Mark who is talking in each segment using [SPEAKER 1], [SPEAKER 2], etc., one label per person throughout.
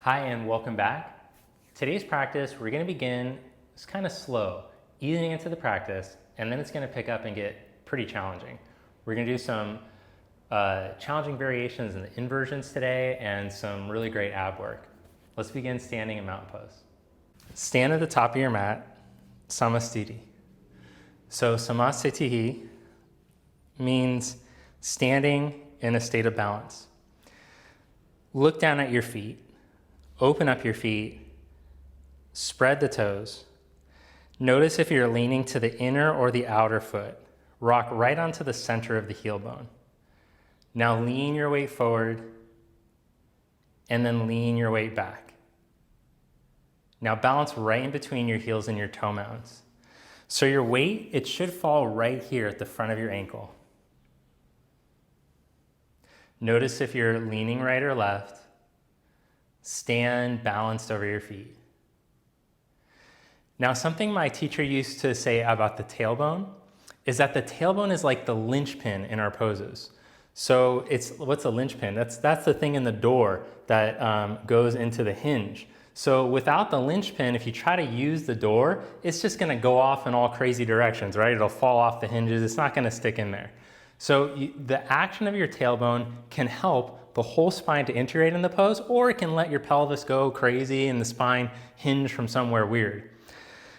[SPEAKER 1] Hi and welcome back. Today's practice, we're going to begin, it's kind of slow, easing into the practice, and then it's going to pick up and get pretty challenging. We're going to do some challenging variations in the inversions today and some really great ab work. Let's begin standing in mountain pose. Stand at the top of your mat, Samasthiti. So Samasthiti means standing in a state of balance. Look down at your feet. Open up your feet, spread the toes. Notice if you're leaning to the inner or the outer foot. Rock right onto the center of the heel bone. Now lean your weight forward and then lean your weight back. Now balance right in between your heels and your toe mounds. So your weight, it should fall right here at the front of your ankle. Notice if you're leaning right or left. Stand balanced over your feet. Now, something my teacher used to say about the tailbone is that the tailbone is like the linchpin in our poses. So what's a linchpin? That's the thing in the door that goes into the hinge. So without the linchpin, if you try to use the door, it's just gonna go off in all crazy directions, right? It'll fall off the hinges, it's not gonna stick in there. So the action of your tailbone can help the whole spine to integrate in the pose, or it can let your pelvis go crazy and the spine hinge from somewhere weird.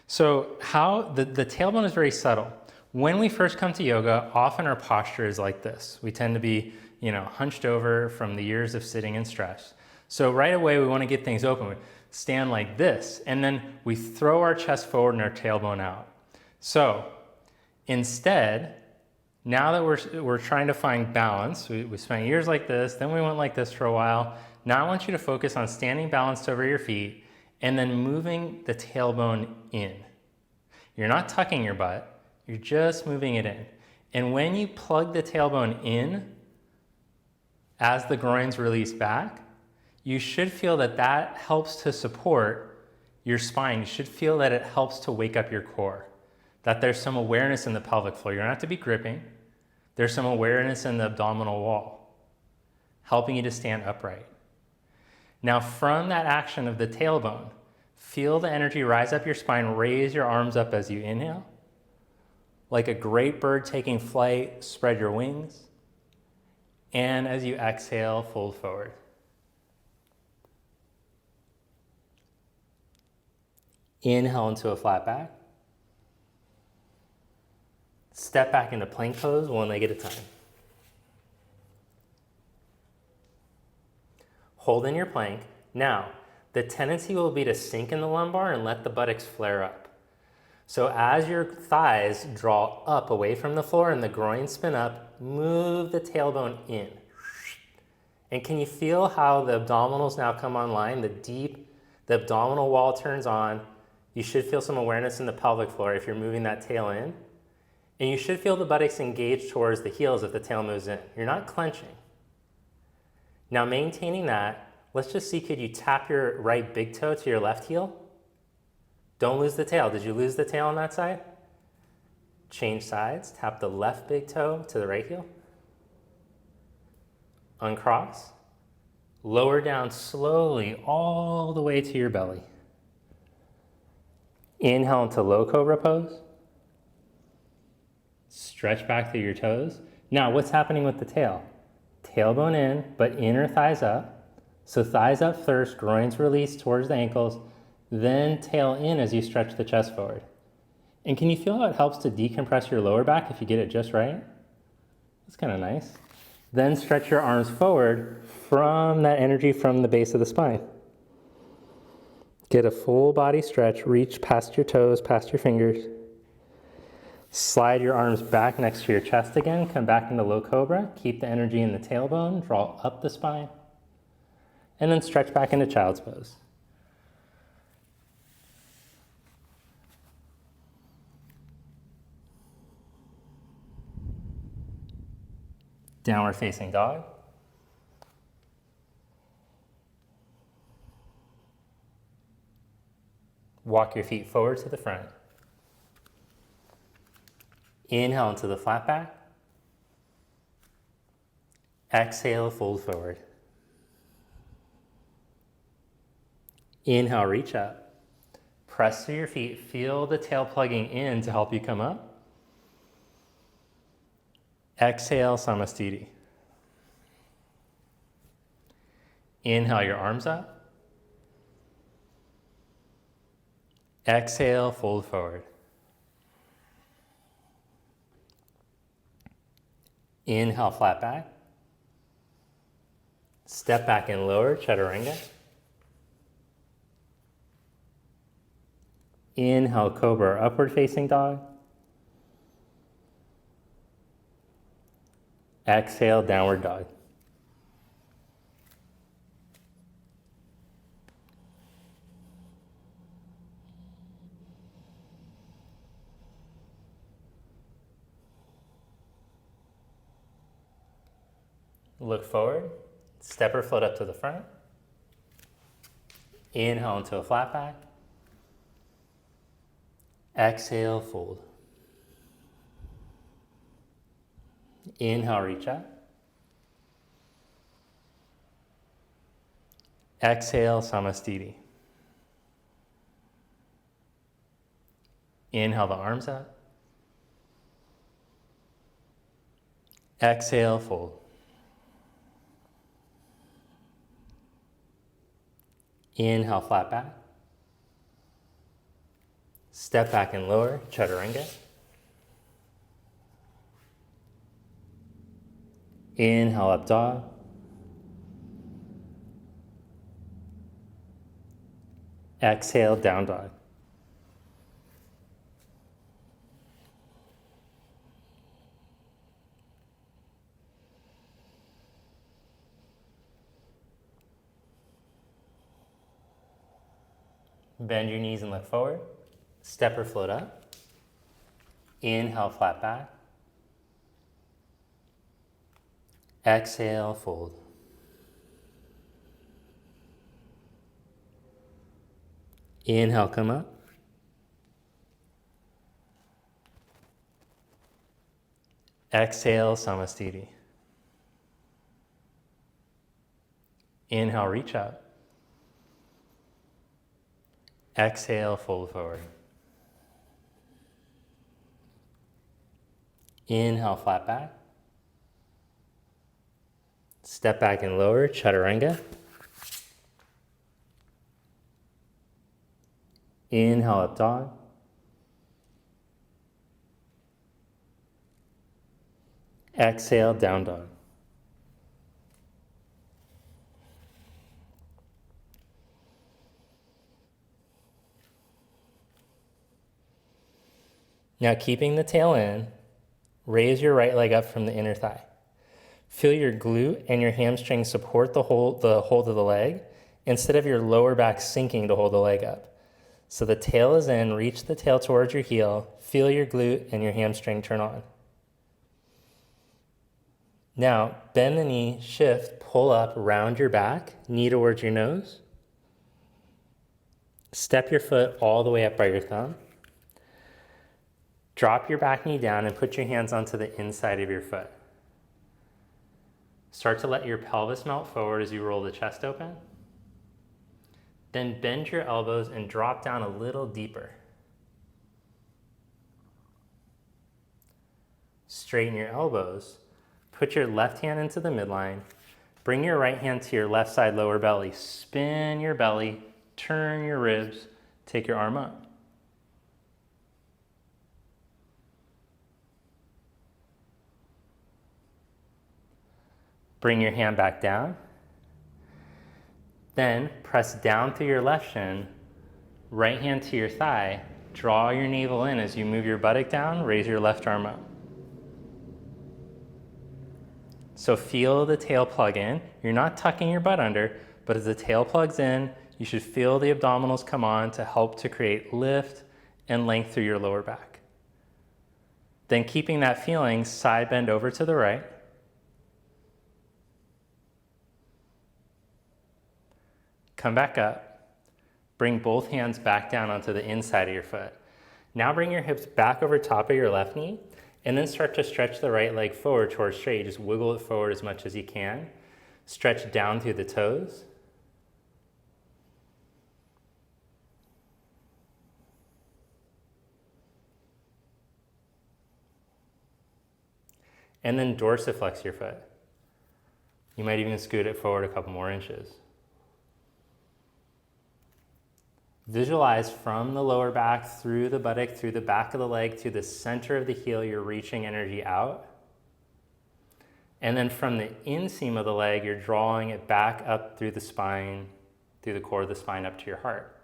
[SPEAKER 1] So the tailbone is very subtle. When we first come to yoga, often our posture is like this. We tend to be, hunched over from the years of sitting and stress. So right away, we want to get things open. We stand like this, and then we throw our chest forward and our tailbone out. So instead, now that we're trying to find balance, we spent years like this, then we went like this for a while. Now I want you to focus on standing balanced over your feet and then moving the tailbone in. You're not tucking your butt, you're just moving it in. And when you plug the tailbone in, as the groins release back, you should feel that helps to support your spine. You should feel that it helps to wake up your core. That there's some awareness in the pelvic floor. You don't have to be gripping. There's some awareness in the abdominal wall, helping you to stand upright. Now from that action of the tailbone, feel the energy rise up your spine, raise your arms up as you inhale. Like a great bird taking flight, spread your wings. And as you exhale, fold forward. Inhale into a flat back. Step back into plank pose, one leg at a time. Hold in your plank. Now, the tendency will be to sink in the lumbar and let the buttocks flare up. So as your thighs draw up away from the floor and the groin spin up, move the tailbone in. And can you feel how the abdominals now come online? The abdominal wall turns on. You should feel some awareness in the pelvic floor if you're moving that tail in. And you should feel the buttocks engage towards the heels if the tail moves in. You're not clenching. Now maintaining that, let's just see, could you tap your right big toe to your left heel? Don't lose the tail. Did you lose the tail on that side? Change sides. Tap the left big toe to the right heel. Uncross. Lower down slowly all the way to your belly. Inhale into low cobra pose. Stretch back through your toes. Now, what's happening with the tail? Tailbone in, but inner thighs up. So thighs up first, groins release towards the ankles, then tail in as you stretch the chest forward. And can you feel how it helps to decompress your lower back if you get it just right? That's kind of nice. Then stretch your arms forward from that energy from the base of the spine. Get a full body stretch, reach past your toes, past your fingers. Slide your arms back next to your chest again, come back into low cobra, keep the energy in the tailbone, draw up the spine, and then stretch back into child's pose. Downward facing dog. Walk your feet forward to the front. Inhale into the flat back. Exhale, fold forward. Inhale, reach up. Press through your feet. Feel the tail plugging in to help you come up. Exhale, Samastiti. Inhale your arms up. Exhale, fold forward. Inhale, flat back. Step back and lower, chaturanga. Inhale, cobra, upward facing dog. Exhale, downward dog. Look forward, step or float up to the front. Inhale into a flat back. Exhale, fold. Inhale, reach up. Exhale, Samastiti. Inhale the arms up. Exhale, fold. Inhale, flat back. Step back and lower, chaturanga. Inhale, up dog. Exhale, down dog. Bend your knees and look forward. Step or float up. Inhale, flat back. Exhale, fold. Inhale, come up. Exhale, Samastiti. Inhale, reach up. Exhale, fold forward. Inhale, flat back. Step back and lower, chaturanga. Inhale, up dog. Exhale, down dog. Now keeping the tail in, raise your right leg up from the inner thigh. Feel your glute and your hamstring support the hold of the leg instead of your lower back sinking to hold the leg up. So the tail is in, reach the tail towards your heel, feel your glute and your hamstring turn on. Now bend the knee, shift, pull up, round your back, knee towards your nose. Step your foot all the way up by your thumb. Drop your back knee down and put your hands onto the inside of your foot. Start to let your pelvis melt forward as you roll the chest open. Then bend your elbows and drop down a little deeper. Straighten your elbows. Put your left hand into the midline. Bring your right hand to your left side lower belly. Spin your belly, turn your ribs, take your arm up. Bring your hand back down. Then press down through your left shin, right hand to your thigh, draw your navel in as you move your buttock down, raise your left arm up. So feel the tail plug in. You're not tucking your butt under, but as the tail plugs in, you should feel the abdominals come on to help to create lift and length through your lower back. Then keeping that feeling, side bend over to the right. Come back up, bring both hands back down onto the inside of your foot. Now bring your hips back over top of your left knee and then start to stretch the right leg forward towards straight. Just wiggle it forward as much as you can. Stretch down through the toes. And then dorsiflex your foot. You might even scoot it forward a couple more inches. Visualize from the lower back, through the buttock, through the back of the leg, to the center of the heel, you're reaching energy out. And then from the inseam of the leg, you're drawing it back up through the spine, through the core of the spine up to your heart.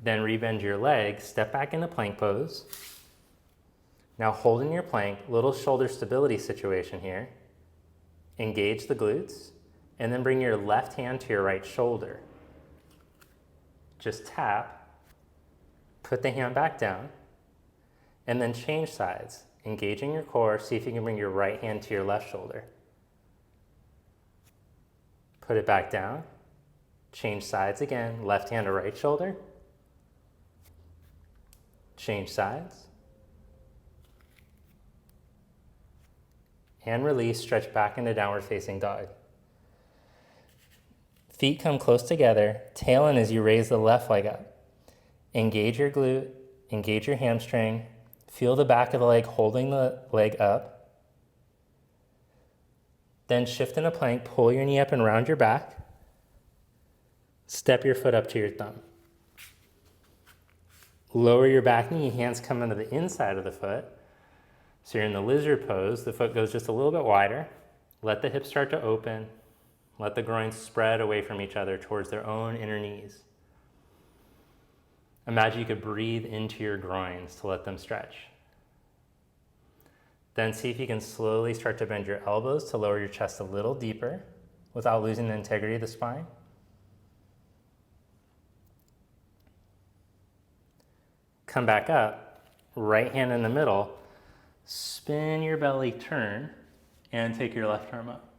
[SPEAKER 1] Then rebend your leg, step back into plank pose. Now hold in your plank, little shoulder stability situation here. Engage the glutes, and then bring your left hand to your right shoulder. Just tap, put the hand back down, and then change sides. Engaging your core, see if you can bring your right hand to your left shoulder. Put it back down, change sides again, left hand to right shoulder. Change sides. And release, stretch back into downward facing dog. Feet come close together, tail in as you raise the left leg up. Engage your glute, engage your hamstring, feel the back of the leg holding the leg up. Then shift in a plank, pull your knee up and round your back. Step your foot up to your thumb. Lower your back knee, hands come into the inside of the foot. So you're in the lizard pose, the foot goes just a little bit wider. Let the hips start to open. Let the groins spread away from each other towards their own inner knees. Imagine you could breathe into your groins to let them stretch. Then see if you can slowly start to bend your elbows to lower your chest a little deeper without losing the integrity of the spine. Come back up, right hand in the middle, spin your belly, turn, and take your left arm up.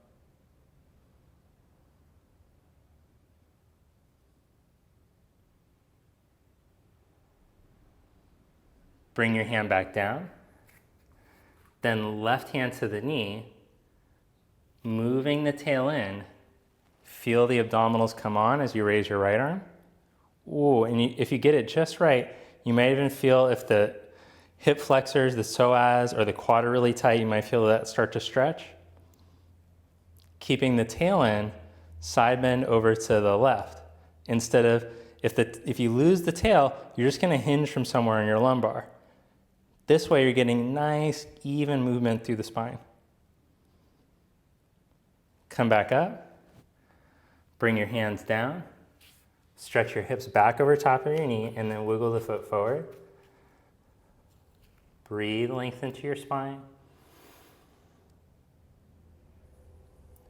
[SPEAKER 1] Bring your hand back down. Then left hand to the knee, moving the tail in. Feel the abdominals come on as you raise your right arm. Ooh, and if you get it just right, you might even feel if the hip flexors, the psoas, or the quad are really tight, you might feel that start to stretch. Keeping the tail in, side bend over to the left. Instead of, if you lose the tail, you're just gonna hinge from somewhere in your lumbar. This way you're getting nice, even movement through the spine. Come back up, bring your hands down, stretch your hips back over top of your knee, and then wiggle the foot forward. Breathe length into your spine.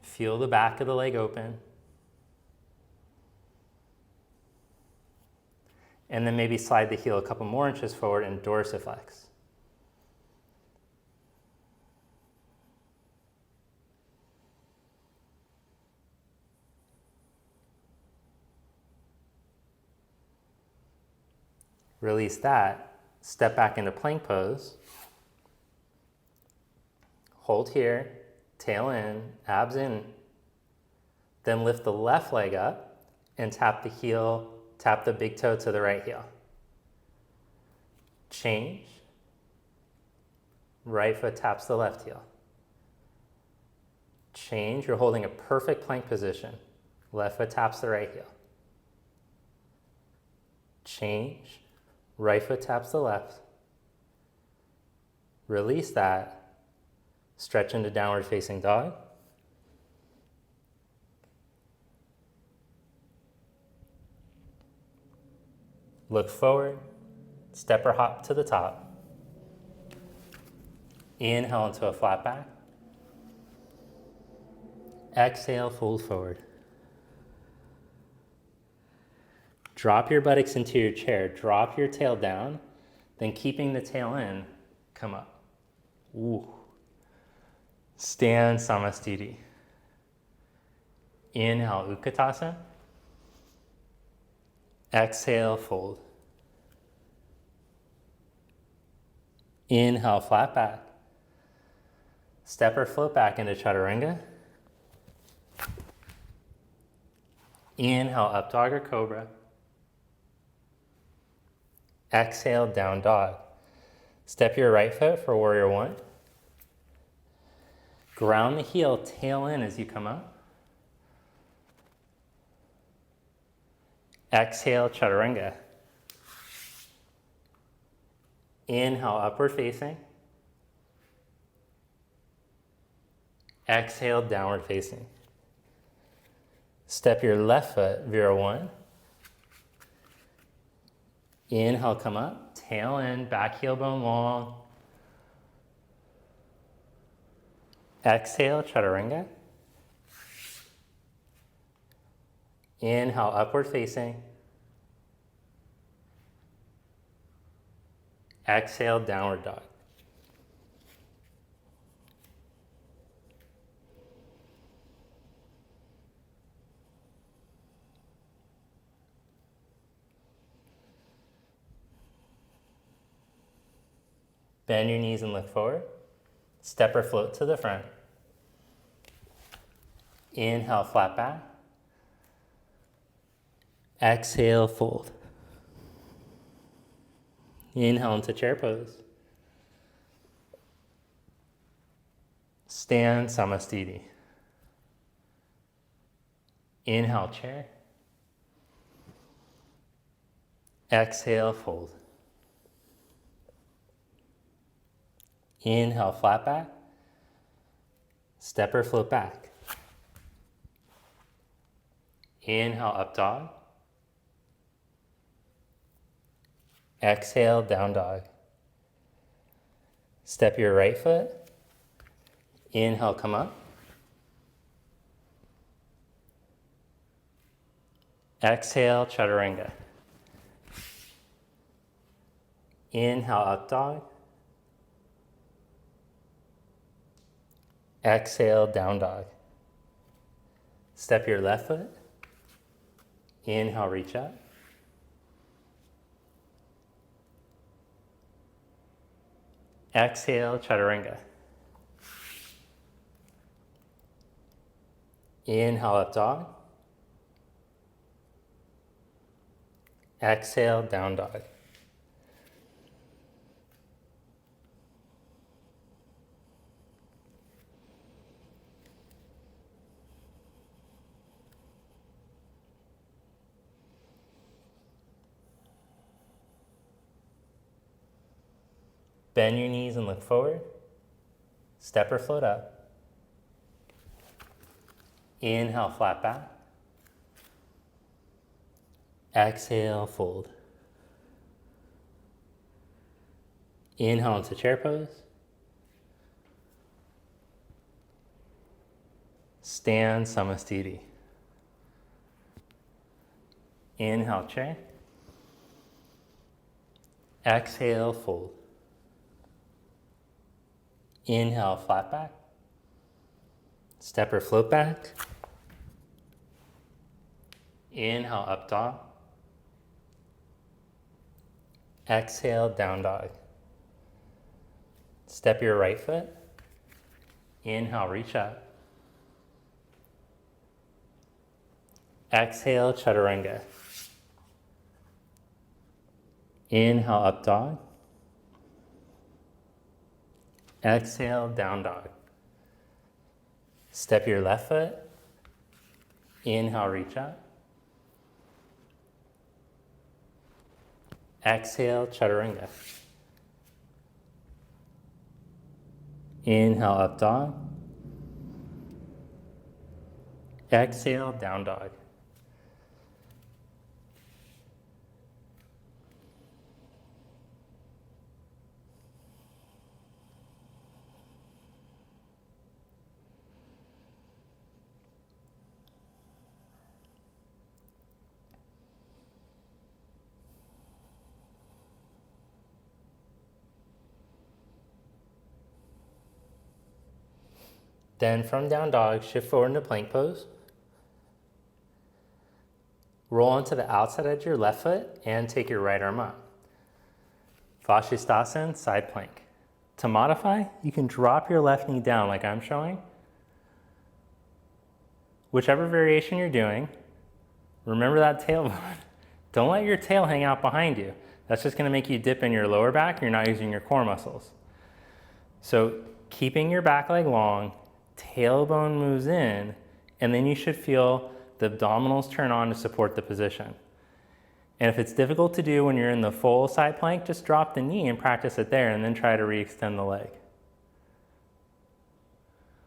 [SPEAKER 1] Feel the back of the leg open. And then maybe slide the heel a couple more inches forward and dorsiflex. Release that, step back into plank pose. Hold here, tail in, abs in. Then lift the left leg up and tap the heel, tap the big toe to the right heel. Change. Right foot taps the left heel. Change, you're holding a perfect plank position. Left foot taps the right heel. Change. Right foot taps the left. Release that. Stretch into downward facing dog. Look forward. Step or hop to the top. Inhale into a flat back. Exhale, fold forward. Drop your buttocks into your chair. Drop your tail down. Then keeping the tail in, come up. Ooh. Stand Samastiti. Inhale, Utkatasana. Exhale, fold. Inhale, flat back. Step or float back into Chaturanga. Inhale, up dog or cobra. Exhale, down dog. Step your right foot for warrior one. Ground the heel, tail in as you come up. Exhale, chaturanga. Inhale, upward facing. Exhale, downward facing. Step your left foot, Vira one. Inhale, come up, tail in, back heel bone long. Exhale, chaturanga. Inhale, upward facing. Exhale, downward dog. Bend your knees and look forward. Step or float to the front. Inhale, flat back. Exhale, fold. Inhale into chair pose. Stand Samastiti. Inhale, chair. Exhale, fold. Inhale, flat back. Step or float back. Inhale, up dog. Exhale, down dog. Step your right foot. Inhale, come up. Exhale, chaturanga. Inhale, up dog. Exhale, down dog. Step your left foot. Inhale, reach up. Exhale, chaturanga. Inhale, up dog. Exhale, down dog. Bend your knees and look forward. Step or float up. Inhale, flat back. Exhale, fold. Inhale into chair pose. Stand Samastiti. Inhale, chair. Exhale, fold. Inhale, flat back. Step or float back. Inhale, up dog. Exhale, down dog. Step your right foot. Inhale, reach up. Exhale, chaturanga. Inhale, up dog. Exhale, down dog. Step your left foot. Inhale, reach up. Exhale, chaturanga. Inhale, up dog. Exhale, down dog. Then from down dog, shift forward into plank pose. Roll onto the outside edge of your left foot and take your right arm up. Vashisthasana, side plank. To modify, you can drop your left knee down like I'm showing. Whichever variation you're doing, remember that tailbone. Don't let your tail hang out behind you. That's just gonna make you dip in your lower back, you're not using your core muscles. So keeping your back leg long, tailbone moves in, and then you should feel the abdominals turn on to support the position. And if it's difficult to do when you're in the full side plank, just drop the knee and practice it there and then try to re-extend the leg.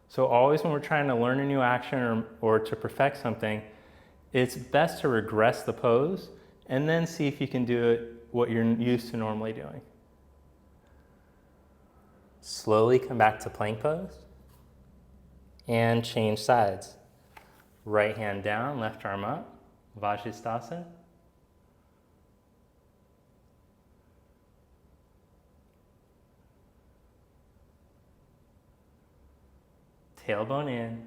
[SPEAKER 1] So always when we're trying to learn a new action or to perfect something, it's best to regress the pose and then see if you can do it what you're used to normally doing. Slowly come back to plank pose and change sides. Right hand down, left arm up, Vajrasthana. Tailbone in,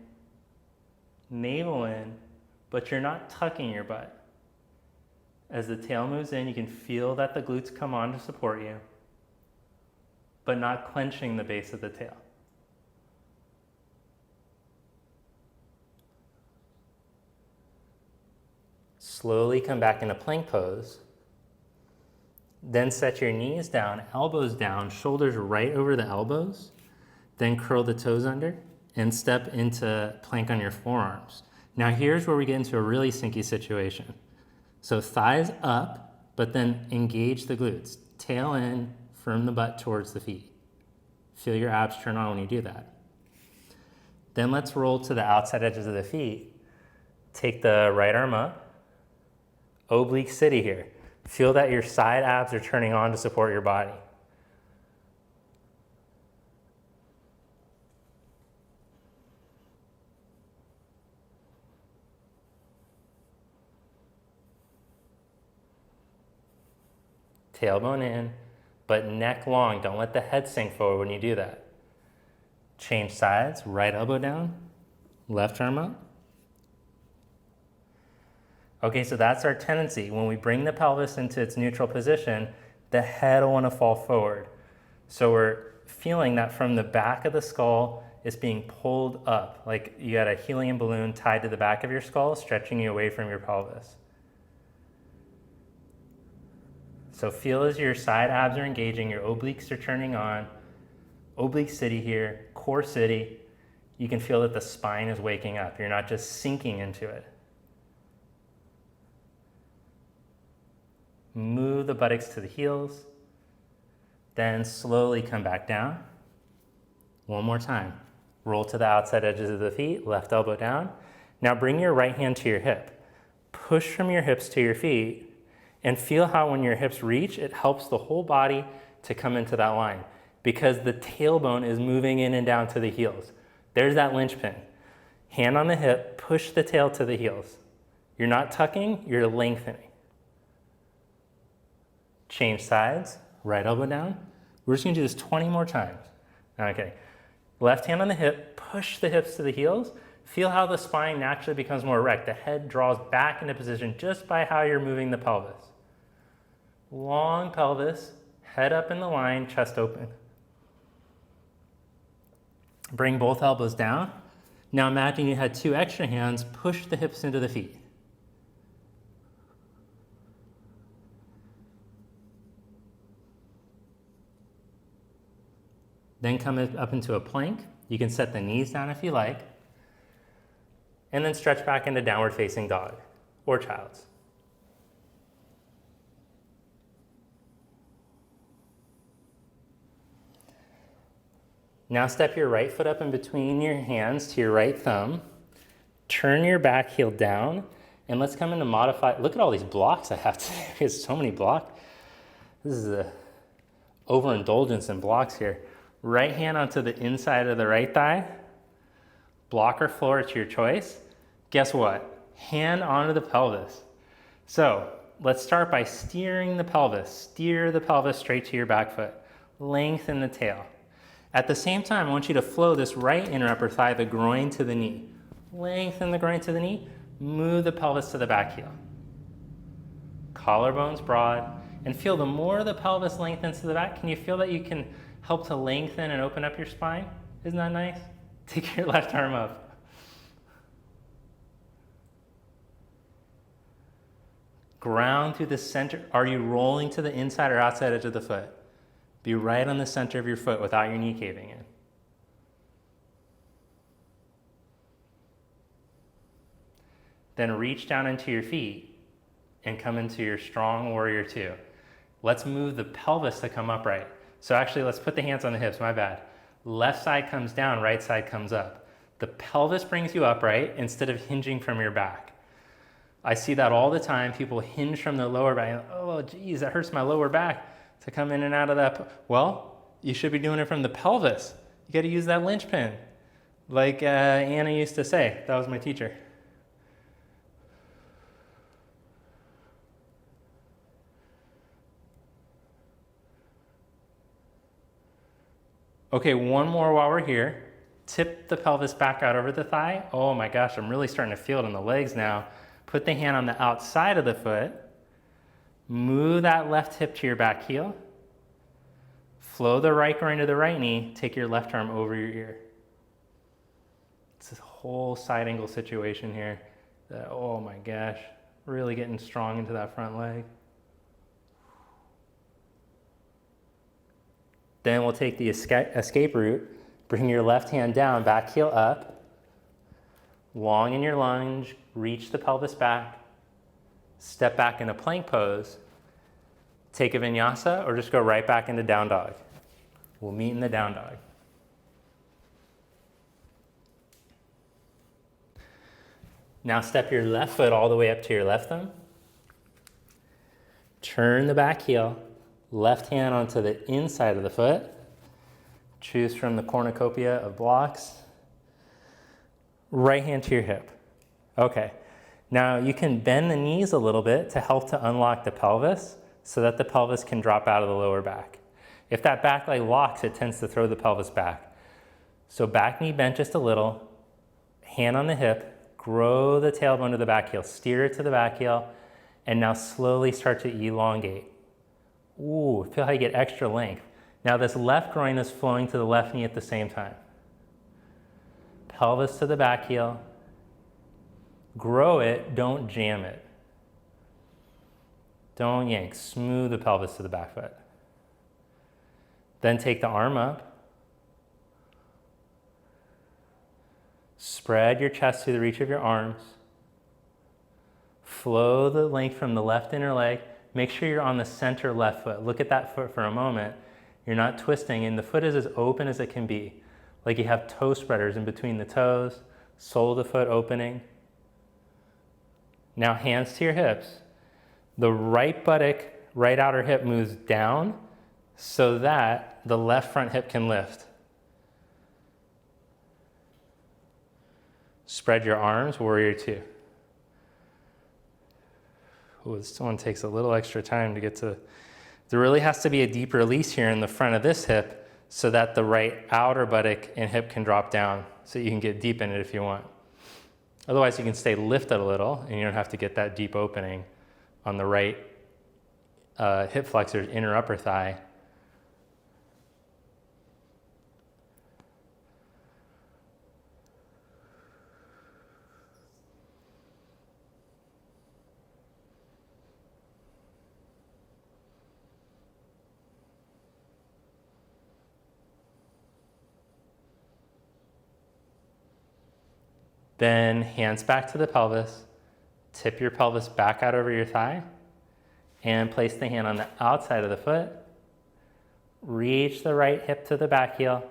[SPEAKER 1] navel in, but you're not tucking your butt. As the tail moves in, you can feel that the glutes come on to support you, but not clenching the base of the tail. Slowly come back into plank pose. Then set your knees down, elbows down, shoulders right over the elbows. Then curl the toes under and step into plank on your forearms. Now here's where we get into a really sinky situation. So thighs up, but then engage the glutes. Tail in, firm the butt towards the feet. Feel your abs turn on when you do that. Then let's roll to the outside edges of the feet. Take the right arm up. Oblique city here. Feel that your side abs are turning on to support your body. Tailbone in, but neck long. Don't let the head sink forward when you do that. Change sides, right elbow down, left arm up. Okay, so that's our tendency. When we bring the pelvis into its neutral position, the head will want to fall forward. So we're feeling that from the back of the skull, it's being pulled up, like you got a helium balloon tied to the back of your skull, stretching you away from your pelvis. So feel as your side abs are engaging, your obliques are turning on. Oblique city here, core city. You can feel that the spine is waking up. You're not just sinking into it. Move the buttocks to the heels. Then slowly come back down. One more time. Roll to the outside edges of the feet, left elbow down. Now bring your right hand to your hip. Push from your hips to your feet. And feel how when your hips reach, it helps the whole body to come into that line because the tailbone is moving in and down to the heels. There's that linchpin. Hand on the hip, push the tail to the heels. You're not tucking, you're lengthening. Change sides, right elbow down. We're just gonna do this 20 more times. Okay, left hand on the hip, push the hips to the heels. Feel how the spine naturally becomes more erect. The head draws back into position just by how you're moving the pelvis. Long pelvis, head up in the line, chest open. Bring both elbows down. Now imagine you had two extra hands, push the hips into the feet. Then come up into a plank. You can set the knees down if you like. And then stretch back into downward facing dog or child's. Now step your right foot up in between your hands to your right thumb. Turn your back heel down. And let's come into modified. Look at all these blocks I have today. There's so many blocks. This is a overindulgence in blocks here. Right hand onto the inside of the right thigh. Block or floor, it's your choice. Guess what? Hand onto the pelvis. So let's start by steering the pelvis. Steer the pelvis straight to your back foot. Lengthen the tail. At the same time, I want you to flow this right inner upper thigh, the groin to the knee. Lengthen the groin to the knee. Move the pelvis to the back heel. Collarbones broad. And feel the more the pelvis lengthens to the back, can you feel that you can help to lengthen and open up your spine? Isn't that nice? Take your left arm up. Ground through the center. Are you rolling to the inside or outside edge of the foot? Be right on the center of your foot without your knee caving in. Then reach down into your feet and come into your strong warrior two. Let's move the pelvis to come upright. So actually, let's put the hands on the hips, my bad. Left side comes down, right side comes up. The pelvis brings you upright instead of hinging from your back. I see that all the time. People hinge from their lower back. Oh, geez, that hurts my lower back to come in and out of that. Well, you should be doing it from the pelvis. You got to use that linchpin. Like Anna used to say. That was my teacher. Okay, one more while we're here. Tip the pelvis back out over the thigh. Oh my gosh, I'm really starting to feel it in the legs now. Put the hand on the outside of the foot. Move that left hip to your back heel. Flow the right groin to the right knee. Take your left arm over your ear. It's this whole side angle situation here. Oh my gosh, really getting strong into that front leg. Then we'll take the escape route. Bring your left hand down, back heel up. Long in your lunge, reach the pelvis back. Step back into plank pose. Take a vinyasa or just go right back into down dog. We'll meet in the down dog. Now step your left foot all the way up to your left thumb. Turn the back heel. Left hand onto the inside of the foot. Choose from the cornucopia of blocks. Right hand to your hip. Okay, now you can bend the knees a little bit to help to unlock the pelvis so that the pelvis can drop out of the lower back. If that back leg locks, it tends to throw the pelvis back. So back knee bent just a little, hand on the hip, grow the tailbone to the back heel, steer it to the back heel, and now slowly start to elongate. Ooh, feel how you get extra length. Now this left groin is flowing to the left knee at the same time. Pelvis to the back heel. Grow it, don't jam it. Don't yank, smooth the pelvis to the back foot. Then take the arm up. Spread your chest to the reach of your arms. Flow the length from the left inner leg. Make sure you're on the center left foot. Look at that foot for a moment. You're not twisting, and the foot is as open as it can be. Like you have toe spreaders in between the toes, sole of the foot opening. Now hands to your hips. The right buttock, right outer hip moves down so that the left front hip can lift. Spread your arms, warrior two. Ooh, this one takes a little extra time to get to. There really has to be a deep release here in the front of this hip so that the right outer buttock and hip can drop down so you can get deep in it if you want. Otherwise, you can stay lifted a little and you don't have to get that deep opening on the right hip flexors, inner upper thigh. Then hands back to the pelvis, tip your pelvis back out over your thigh, and place the hand on the outside of the foot. Reach the right hip to the back heel,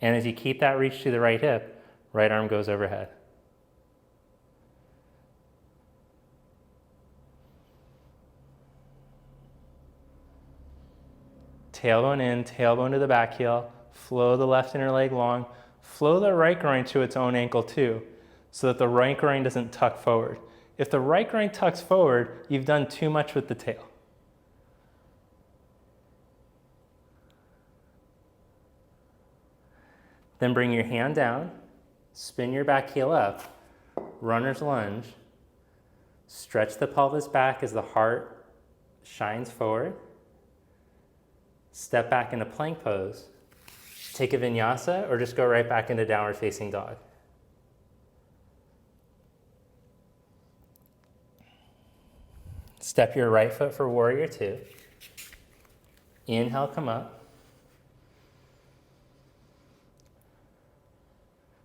[SPEAKER 1] and as you keep that reach to the right hip, right arm goes overhead. Tailbone in, tailbone to the back heel, flow the left inner leg long, flow the right groin to its own ankle too, so that the right groin doesn't tuck forward. If the right groin tucks forward, you've done too much with the tail. Then bring your hand down, spin your back heel up, runner's lunge, stretch the pelvis back as the heart shines forward, step back into plank pose, take a vinyasa or just go right back into downward facing dog. Step your right foot for warrior two. Inhale, come up.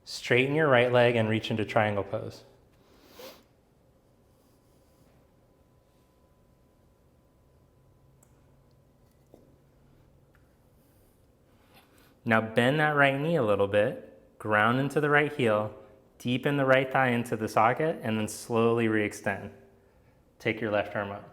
[SPEAKER 1] Straighten your right leg and reach into triangle pose. Now bend that right knee a little bit, ground into the right heel, deepen the right thigh into the socket, and then slowly re-extend. Take your left arm up.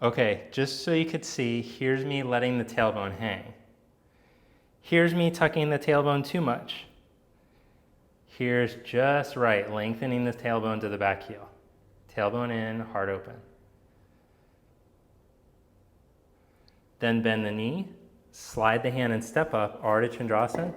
[SPEAKER 1] Okay, just so you could see, here's me letting the tailbone hang. Here's me tucking the tailbone too much. Here's just right, lengthening the tailbone to the back heel. Tailbone in, heart open. Then bend the knee, slide the hand and step up, Ardha Chandrasana.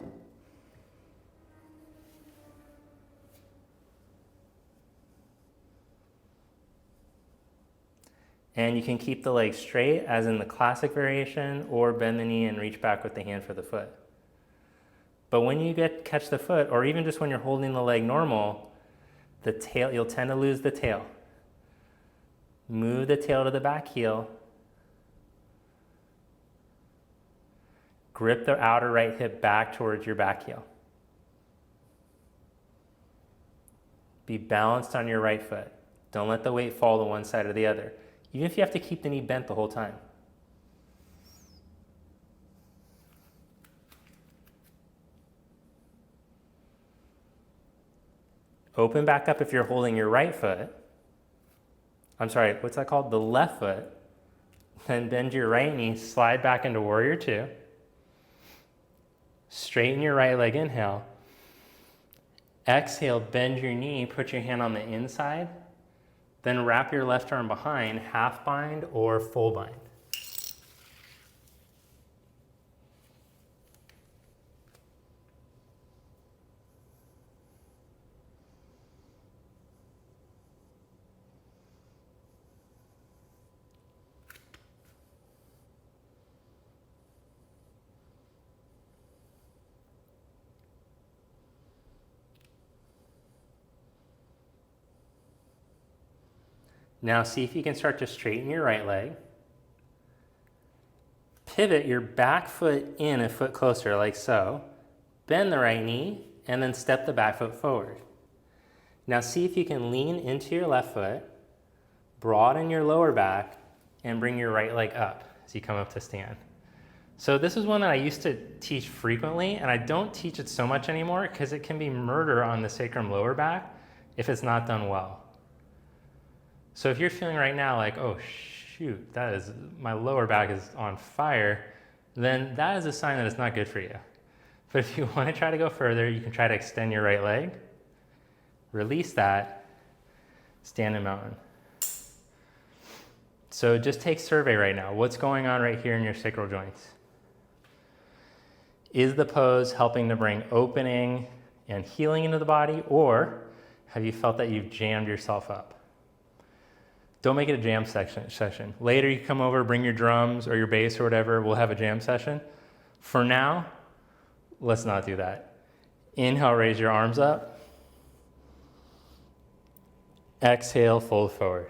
[SPEAKER 1] And you can keep the leg straight as in the classic variation, or bend the knee and reach back with the hand for the foot. But when you catch the foot, or even just when you're holding the leg normal, the tail, you'll tend to lose the tail. Move the tail to the back heel. Grip the outer right hip back towards your back heel. Be balanced on your right foot. Don't let the weight fall to one side or the other, even if you have to keep the knee bent the whole time. Open back up if you're holding your right foot. I'm sorry, what's that called? The left foot. Then bend your right knee, slide back into warrior two. Straighten your right leg, inhale. Exhale, bend your knee, put your hand on the inside. Then wrap your left arm behind, half bind or full bind. Now see if you can start to straighten your right leg. Pivot your back foot in a foot closer, like so. Bend the right knee, and then step the back foot forward. Now see if you can lean into your left foot, broaden your lower back, and bring your right leg up as you come up to stand. So this is one that I used to teach frequently, and I don't teach it so much anymore because it can be murder on the sacrum lower back if it's not done well. So if you're feeling right now like, oh shoot, my lower back is on fire, then that is a sign that it's not good for you. But if you want to try to go further, you can try to extend your right leg, release that, stand in mountain. So just take survey right now. What's going on right here in your sacral joints? Is the pose helping to bring opening and healing into the body, or have you felt that you've jammed yourself up? Don't make it a jam session. Later you come over, bring your drums or your bass or whatever, we'll have a jam session. For now, let's not do that. Inhale, raise your arms up. Exhale, fold forward.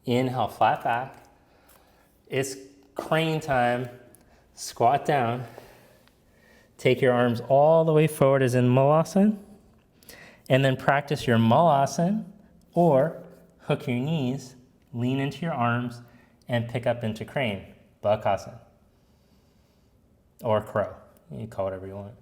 [SPEAKER 1] Inhale, flat back. It's crane time. Squat down. Take your arms all the way forward as in Malasana. And then practice your Malasana, or hook your knees, lean into your arms, and pick up into crane, Bakasana, or crow. You can call it whatever you want.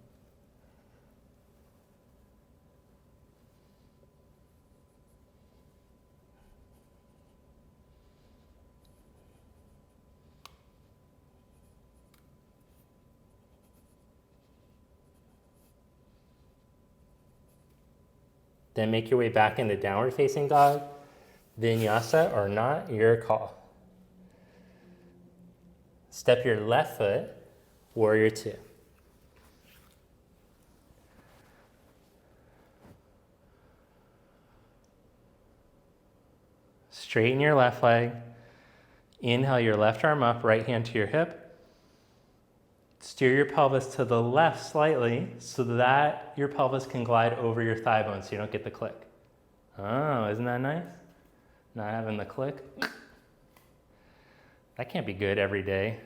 [SPEAKER 1] Then make your way back into downward facing dog, vinyasa or not, your call. Step your left foot, warrior two. Straighten your left leg, Inhale your left arm up, right hand to your hip. Steer your pelvis to the left slightly so that your pelvis can glide over your thigh bone so you don't get the click. Oh, isn't that nice? Not having the click. That can't be good every day.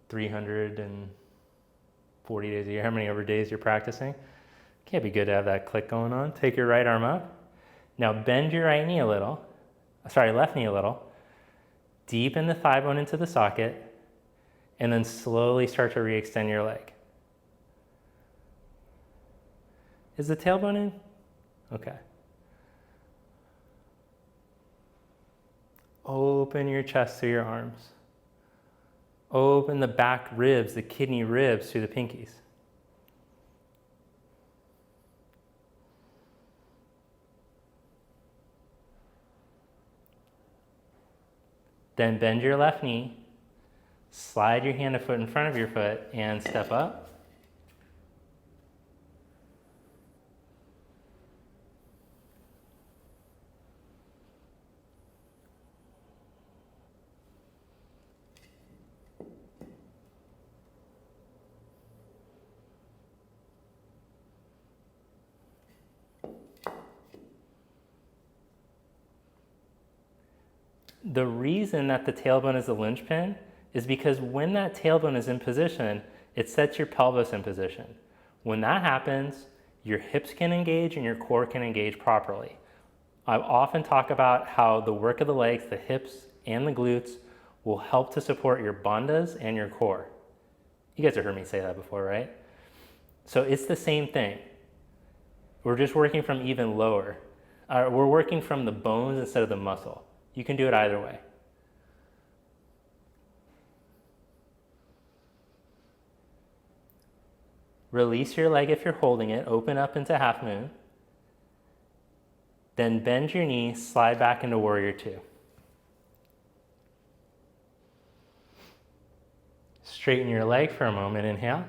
[SPEAKER 1] 340 days a year, how many days you're practicing? Can't be good to have that click going on. Take your right arm up. Now bend your left knee a little. Deepen the thigh bone into the socket, and then slowly start to re-extend your leg. Is the tailbone in? Okay. Open your chest through your arms. Open the back ribs, the kidney ribs through the pinkies. Then bend your left knee, slide your hand a foot in front of your foot, and step up. The reason that the tailbone is a linchpin is because when that tailbone is in position, it sets your pelvis in position. When that happens, your hips can engage and your core can engage properly. I often talk about how the work of the legs, the hips, and the glutes will help to support your bandhas and your core. You guys have heard me say that before, right? So it's the same thing. We're just working from even lower. We're working from the bones instead of the muscle. You can do it either way. Release your leg if you're holding it, open up into half moon. Then bend your knee, slide back into warrior two. Straighten your leg for a moment, inhale.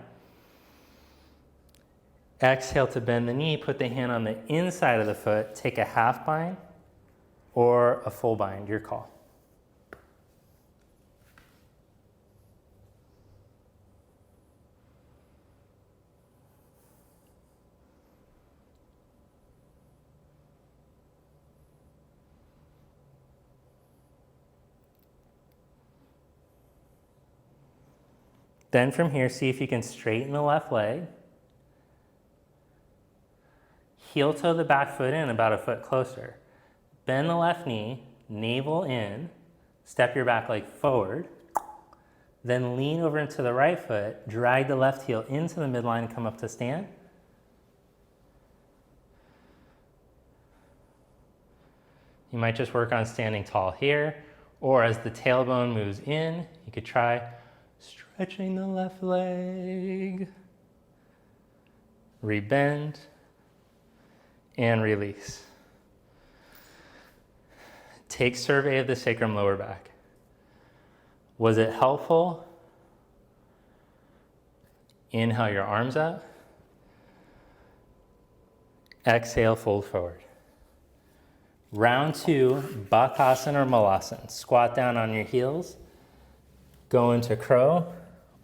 [SPEAKER 1] Exhale to bend the knee, put the hand on the inside of the foot, take a half bind or a full bind, your call. Then from here, see if you can straighten the left leg. Heel toe the back foot in about a foot closer. Bend the left knee, navel in, step your back leg forward. Then lean over into the right foot, drag the left heel into the midline and come up to stand. You might just work on standing tall here, or as the tailbone moves in, you could try stretching the left leg. Rebend and release. Take survey of the sacrum lower back. Was it helpful? Inhale your arms up. Exhale, fold forward. Round two, Bakasana or Malasana. Squat down on your heels. Go into crow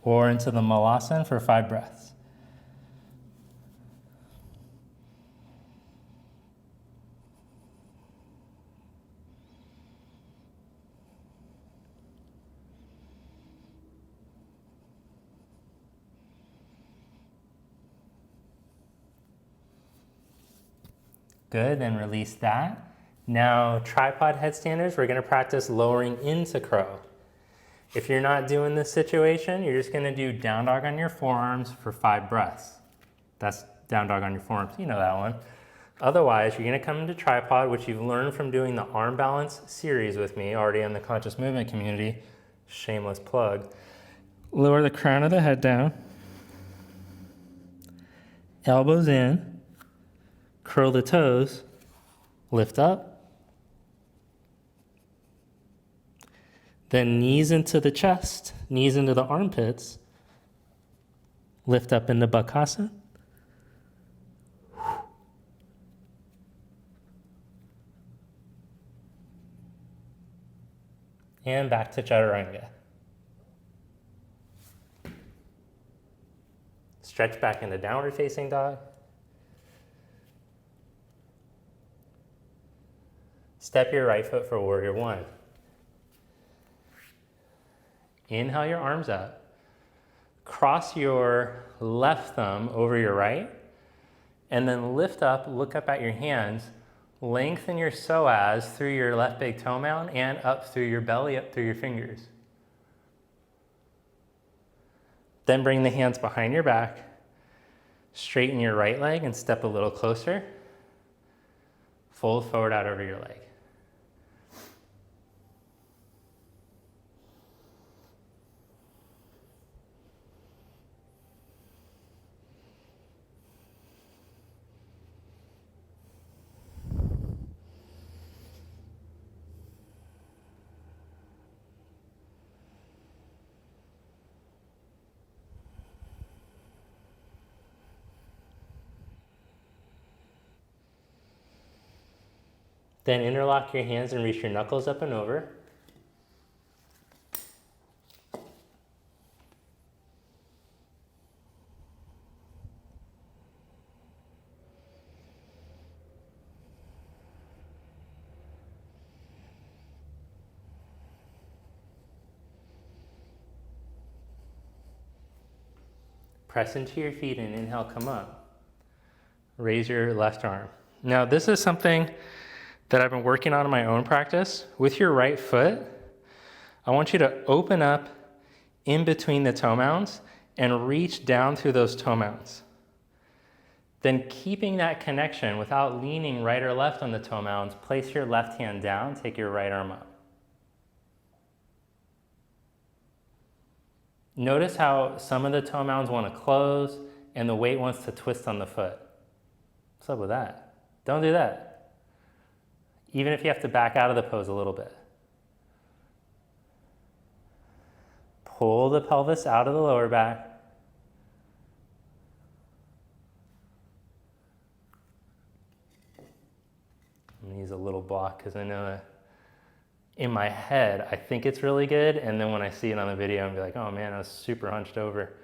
[SPEAKER 1] or into the Malasana for 5 breaths. Good, then release that. Now, tripod headstanders, we're gonna practice lowering into crow. If you're not doing this situation, you're just gonna do down dog on your forearms for 5 breaths. That's down dog on your forearms, you know that one. Otherwise, you're gonna come into tripod, which you've learned from doing the arm balance series with me already in the conscious movement community. Shameless plug. Lower the crown of the head down. Elbows in. Curl the toes. Lift up. Then knees into the chest, knees into the armpits. Lift up into Bakasana. And back to chaturanga. Stretch back into downward facing dog. Step your right foot for warrior one. Inhale your arms up. Cross your left thumb over your right, and then lift up, look up at your hands, lengthen your psoas through your left big toe mound and up through your belly, up through your fingers. Then bring the hands behind your back, straighten your right leg and step a little closer. Fold forward out over your leg. Then interlock your hands and reach your knuckles up and over. Press into your feet and inhale, come up. Raise your left arm. Now this is something that I've been working on in my own practice. With your right foot, I want you to open up in between the toe mounds and reach down through those toe mounds. Then keeping that connection without leaning right or left on the toe mounds, place your left hand down, take your right arm up. Notice how some of the toe mounds want to close and the weight wants to twist on the foot. What's up with that? Don't do that. Even if you have to back out of the pose a little bit. Pull the pelvis out of the lower back. I'm going to use a little block because I know that in my head I think it's really good, and then when I see it on the video I'm like, oh man, I was super hunched over.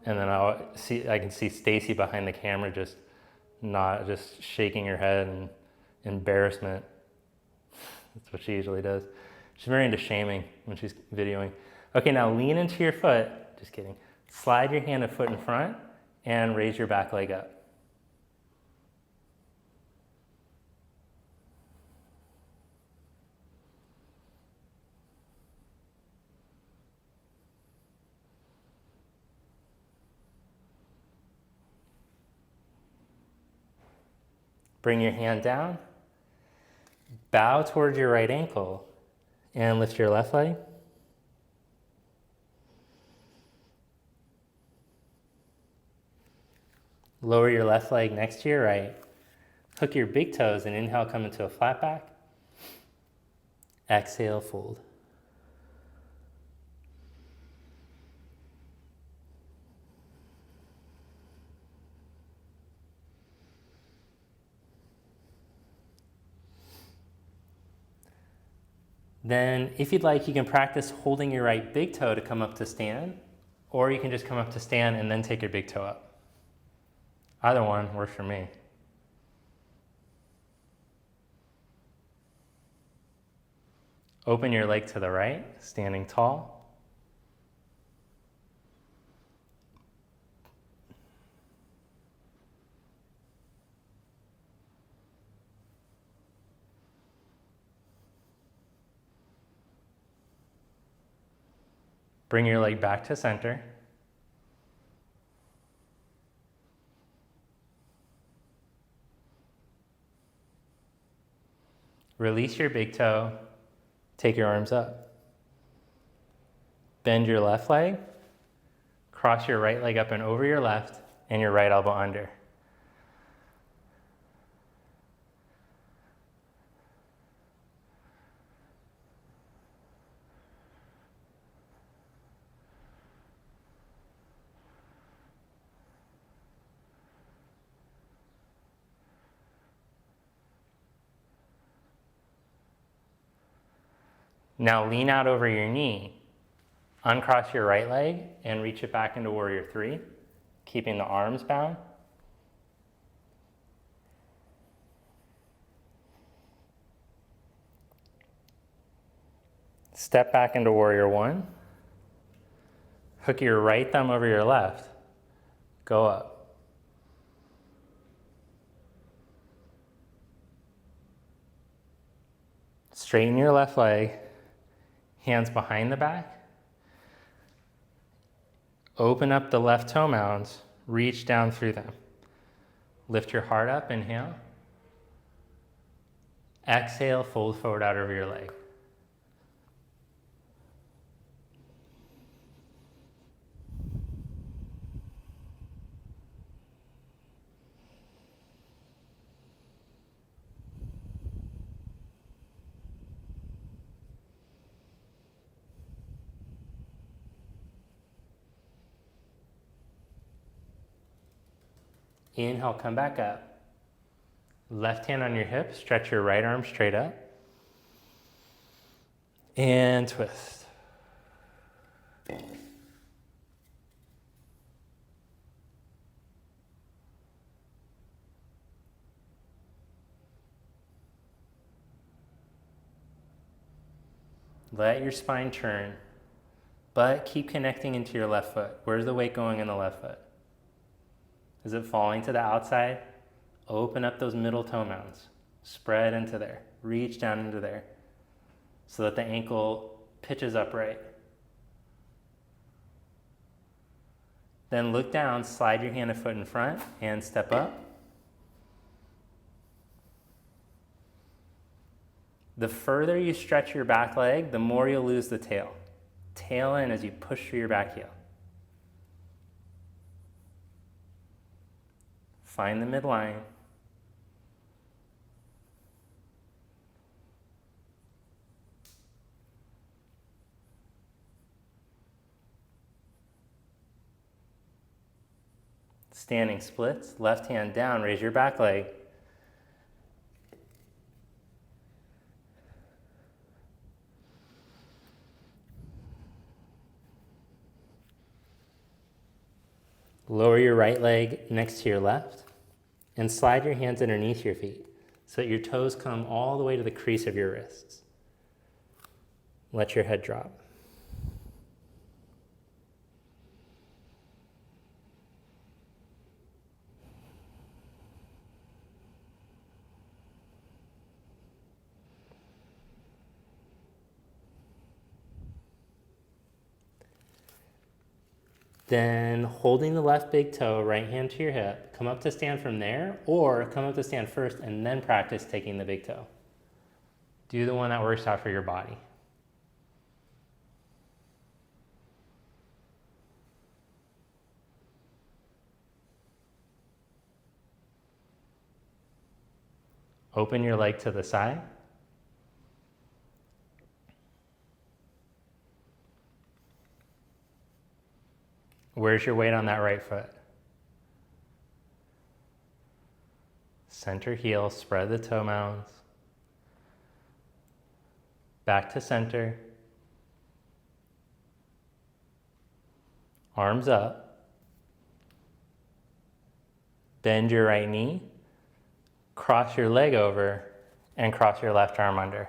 [SPEAKER 1] And then I can see Stacy behind the camera just shaking her head in embarrassment. That's what she usually does. She's very into shaming when she's videoing. Okay, now lean into your foot. Just kidding. Slide your hand a foot in front and raise your back leg up. Bring your hand down, bow towards your right ankle, and lift your left leg. Lower your left leg next to your right. Hook your big toes and inhale, come into a flat back. Exhale, fold. Then, if you'd like, you can practice holding your right big toe to come up to stand, or you can just come up to stand and then take your big toe up. Either one works for me. Open your leg to the right, standing tall. Bring your leg back to center. Release your big toe. Take your arms up. Bend your left leg. Cross your right leg up and over your left and your right elbow under. Now lean out over your knee, uncross your right leg and reach it back into warrior three, keeping the arms bound. Step back into warrior one. Hook your right thumb over your left. Go up. Straighten your left leg, hands behind the back. Open up the left toe mounds, reach down through them. Lift your heart up, inhale. Exhale, fold forward out over your leg. Inhale, come back up. Left hand on your hip, stretch your right arm straight up. And twist. Let your spine turn, but keep connecting into your left foot. Where's the weight going in the left foot? Is it falling to the outside? Open up those middle toe mounds. Spread into there. Reach down into there so that the ankle pitches upright. Then look down, slide your hand a foot in front, and step up. The further you stretch your back leg, the more you'll lose the tail. Tail in as you push through your back heel. Find the midline. Standing splits, left hand down, raise your back leg. Lower your right leg next to your left and slide your hands underneath your feet so that your toes come all the way to the crease of your wrists. Let your head drop. Then holding the left big toe, right hand to your hip, come up to stand from there, or come up to stand first and then practice taking the big toe. Do the one that works out for your body. Open your leg to the side. Where's your weight on that right foot? Center heel, spread the toe mounds. Back to center. Arms up. Bend your right knee. Cross your leg over and cross your left arm under.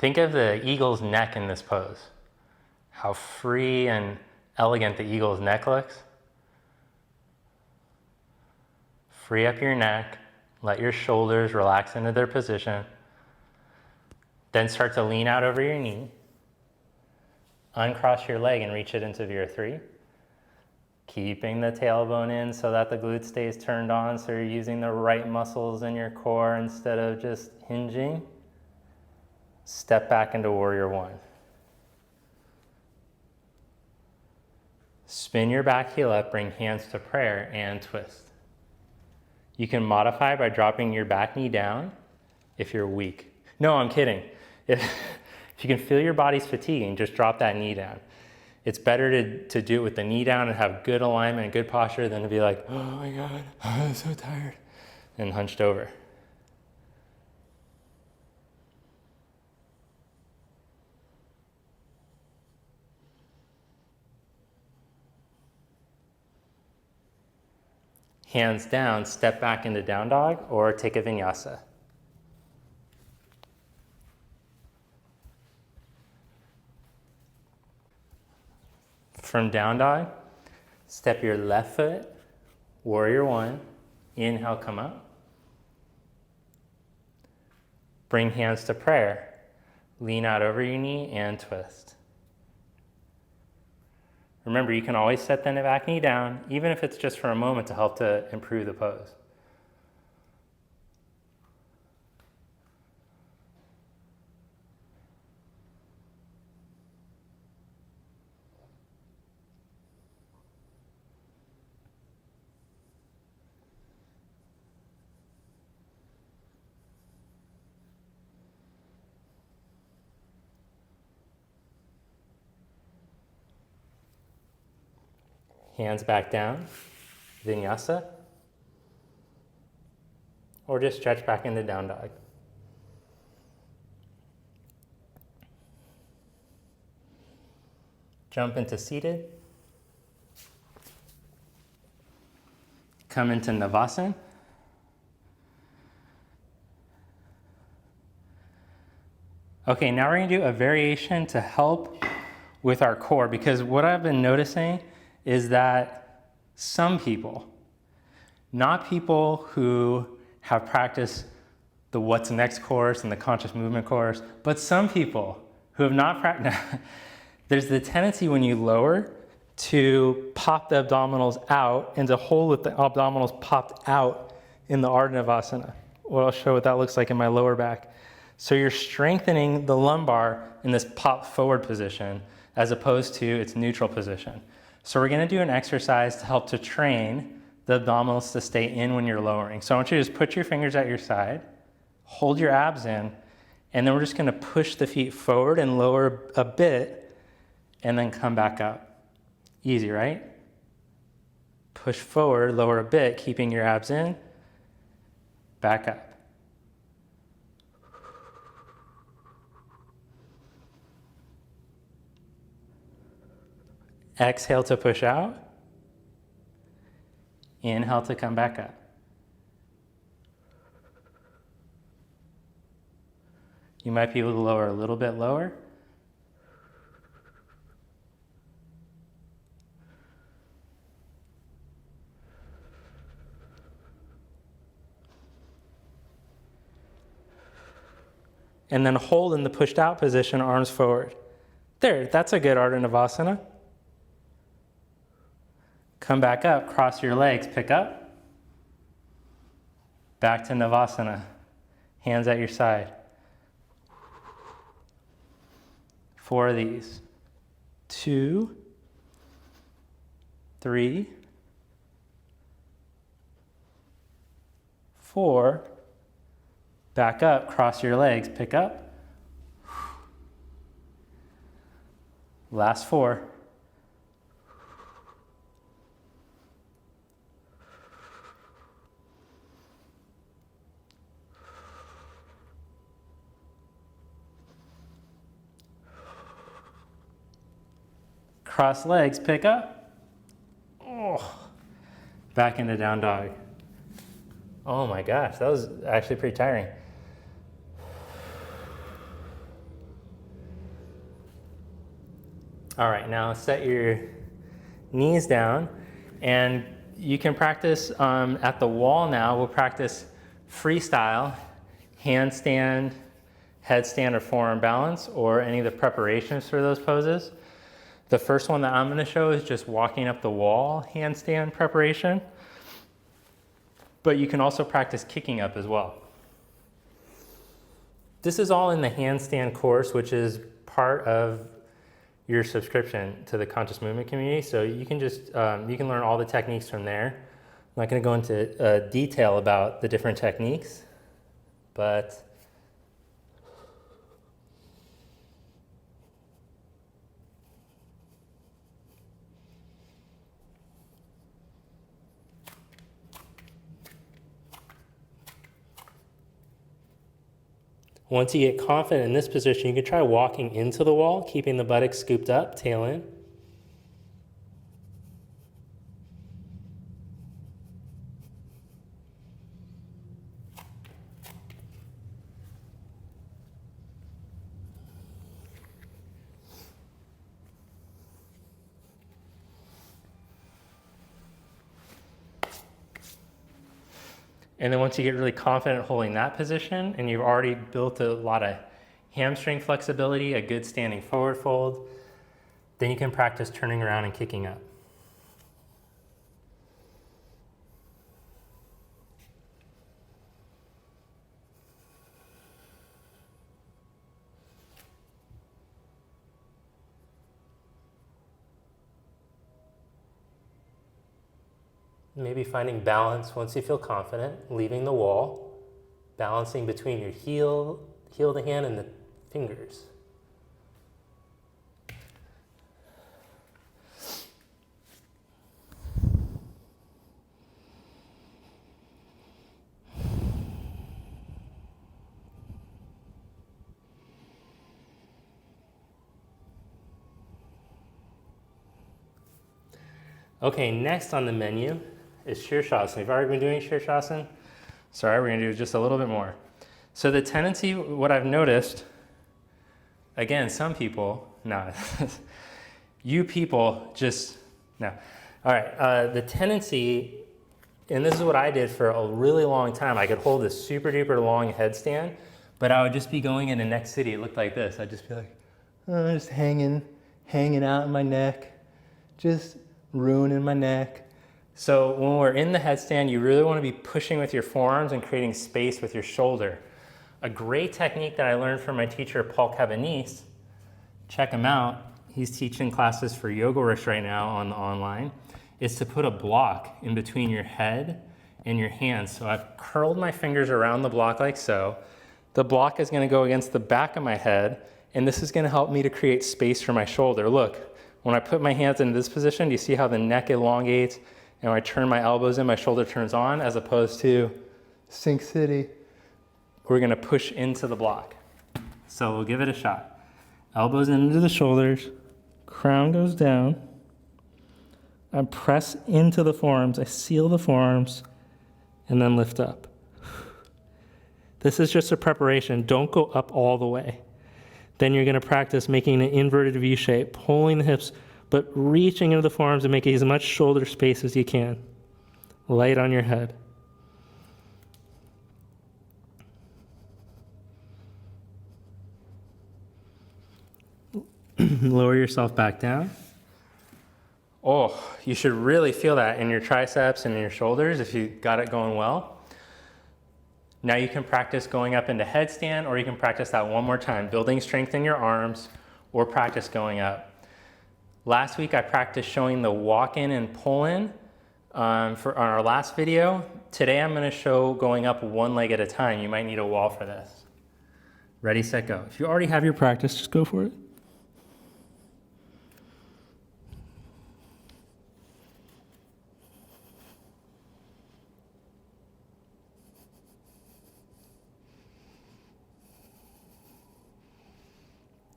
[SPEAKER 1] Think of the eagle's neck in this pose. How free and elegant the eagle's neck looks. Free up your neck, let your shoulders relax into their position. Then start to lean out over your knee. Uncross your leg and reach it into Vira 3. Keeping the tailbone in so that the glute stays turned on, so you're using the right muscles in your core instead of just hinging. Step back into warrior one. Spin your back heel up, bring hands to prayer, and twist. You can modify by dropping your back knee down if you're weak. No, I'm kidding. If you can feel your body's fatiguing, just drop that knee down. It's better to do it with the knee down and have good alignment and good posture than to be like, oh my God, I'm so tired, and hunched over. Hands down, step back into down dog or take a vinyasa. From down dog, step your left foot, warrior one, inhale, come up. Bring hands to prayer, lean out over your knee and twist. Remember, you can always set the back knee down, even if it's just for a moment to help to improve the pose. Hands back down, vinyasa, or just stretch back into down dog. Jump into seated. Come into Navasana. Okay, now we're gonna do a variation to help with our core, because what I've been noticing is that some people, not people who have practiced the What's Next course and the Conscious Movement course, but some people who have not practiced, there's the tendency when you lower to pop the abdominals out and to hold with the abdominals popped out in the Ardha Navasana. Well, I'll show what that looks like in my lower back. So you're strengthening the lumbar in this pop forward position as opposed to its neutral position. So we're gonna do an exercise to help to train the abdominals to stay in when you're lowering. So I want you to just put your fingers at your side, hold your abs in, and then we're just gonna push the feet forward and lower a bit, and then come back up. Easy, right? Push forward, lower a bit, keeping your abs in, back up. Exhale to push out. Inhale to come back up. You might be able to lower a little bit lower. And then hold in the pushed out position, arms forward. There, that's a good Ardha Navasana. Come back up, cross your legs, pick up. Back to Navasana. Hands at your side. 4 of these. 2, 3, 4. Back up, cross your legs, pick up. Last 4. Cross legs, pick up. Oh, back into down dog. Oh my gosh, that was actually pretty tiring. All right, now set your knees down, and you can practice at the wall now. We'll practice freestyle, handstand, headstand, or forearm balance, or any of the preparations for those poses. The first one that I'm going to show is just walking up the wall handstand preparation, but you can also practice kicking up as well. This is all in the handstand course, which is part of your subscription to the Conscious Movement community. So you can just, you can learn all the techniques from there. I'm not going to go into detail about the different techniques, but once you get confident in this position, you can try walking into the wall, keeping the buttocks scooped up, tail in. And then once you get really confident holding that position, and you've already built a lot of hamstring flexibility, a good standing forward fold, then you can practice turning around and kicking up. Maybe finding balance once you feel confident, leaving the wall, balancing between your heel of the hand and the fingers. Okay, next on the menu is Shirshasana. We've already been doing Shirshasana. Sorry, we're going to do just a little bit more. So the tendency, what I've noticed, again, some people, nah, you people just, no. All right, the tendency, and this is what I did for a really long time. I could hold this super duper long headstand, but I would just be going into next city. It looked like this. I'd just be like, oh, just hanging out in my neck, just ruining my neck. So when we're in the headstand, you really want to be pushing with your forearms and creating space with your shoulder. A great technique that I learned from my teacher, Paul Cabanese, check him out. He's teaching classes for YogaWorks right now on the online, is to put a block in between your head and your hands. So I've curled my fingers around the block like so. The block is going to go against the back of my head, and this is going to help me to create space for my shoulder. Look. When I put my hands in this position, do you see how the neck elongates? And when I turn my elbows in, my shoulder turns on, as opposed to Sink City. We're going to push into the block. So we'll give it a shot. Elbows into the shoulders, crown goes down. I press into the forearms, I seal the forearms, and then lift up. This is just a preparation. Don't go up all the way. Then you're going to practice making an inverted V shape, pulling the hips, but reaching into the forearms and making as much shoulder space as you can. Light on your head. Lower yourself back down. Oh, you should really feel that in your triceps and in your shoulders if you got it going well. Now you can practice going up into headstand, or you can practice that one more time, building strength in your arms, or practice going up. Last week I practiced showing the walk-in and pull-in on our last video. Today I'm going to show going up one leg at a time. You might need a wall for this. Ready, set, go. If you already have your practice, just go for it.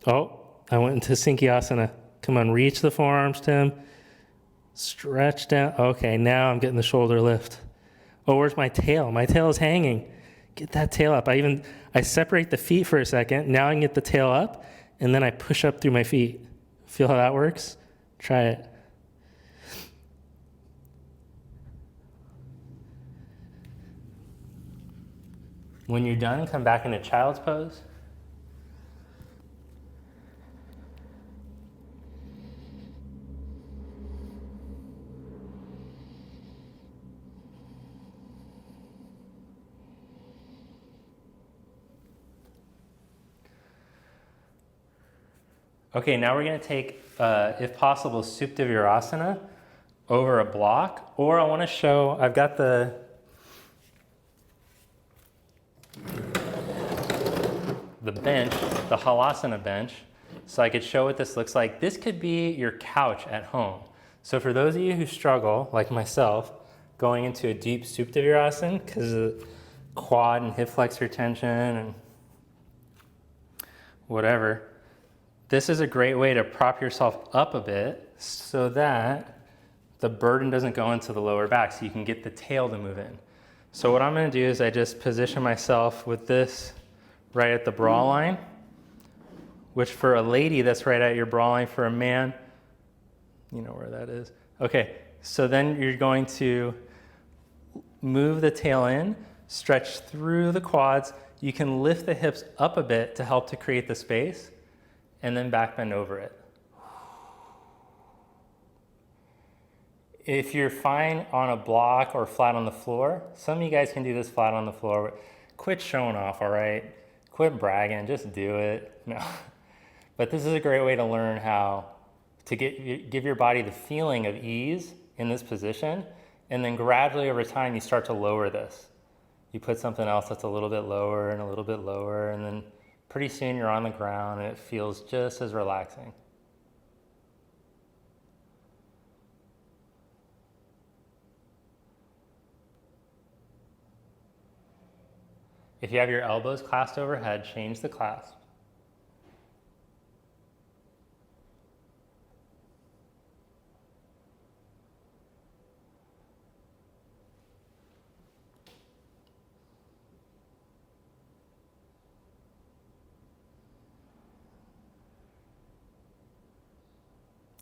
[SPEAKER 1] Oh, I went into Sinkyasana. Come on, reach the forearms, Tim. Stretch down. Okay, now I'm getting the shoulder lift. Oh, where's my tail? My tail is hanging. Get that tail up. I separate the feet for a second. Now I can get the tail up, and then I push up through my feet. Feel how that works? Try it. When you're done, come back into child's pose. Okay, now we're going to take, if possible, Supta Virasana, over a block, or I want to show, I've got the bench, the halasana bench, so I could show what this looks like. This could be your couch at home. So for those of you who struggle, like myself, going into a deep Supta Virasana because of quad and hip flexor tension and whatever, this is a great way to prop yourself up a bit so that the burden doesn't go into the lower back, so you can get the tail to move in. So what I'm going to do is I just position myself with this right at the bra line, which for a lady, that's right at your bra line. For a man, you know where that is. Okay, so then you're going to move the tail in, stretch through the quads. You can lift the hips up a bit to help to create the space, and then back bend over it. If you're fine on a block or flat on the floor, some of you guys can do this flat on the floor. Quit showing off, all right? Quit bragging, just do it. No. But this is a great way to learn how to give your body the feeling of ease in this position, and then gradually over time you start to lower this. You put something else that's a little bit lower and a little bit lower, and then pretty soon you're on the ground and it feels just as relaxing. If you have your elbows clasped overhead, change the clasp.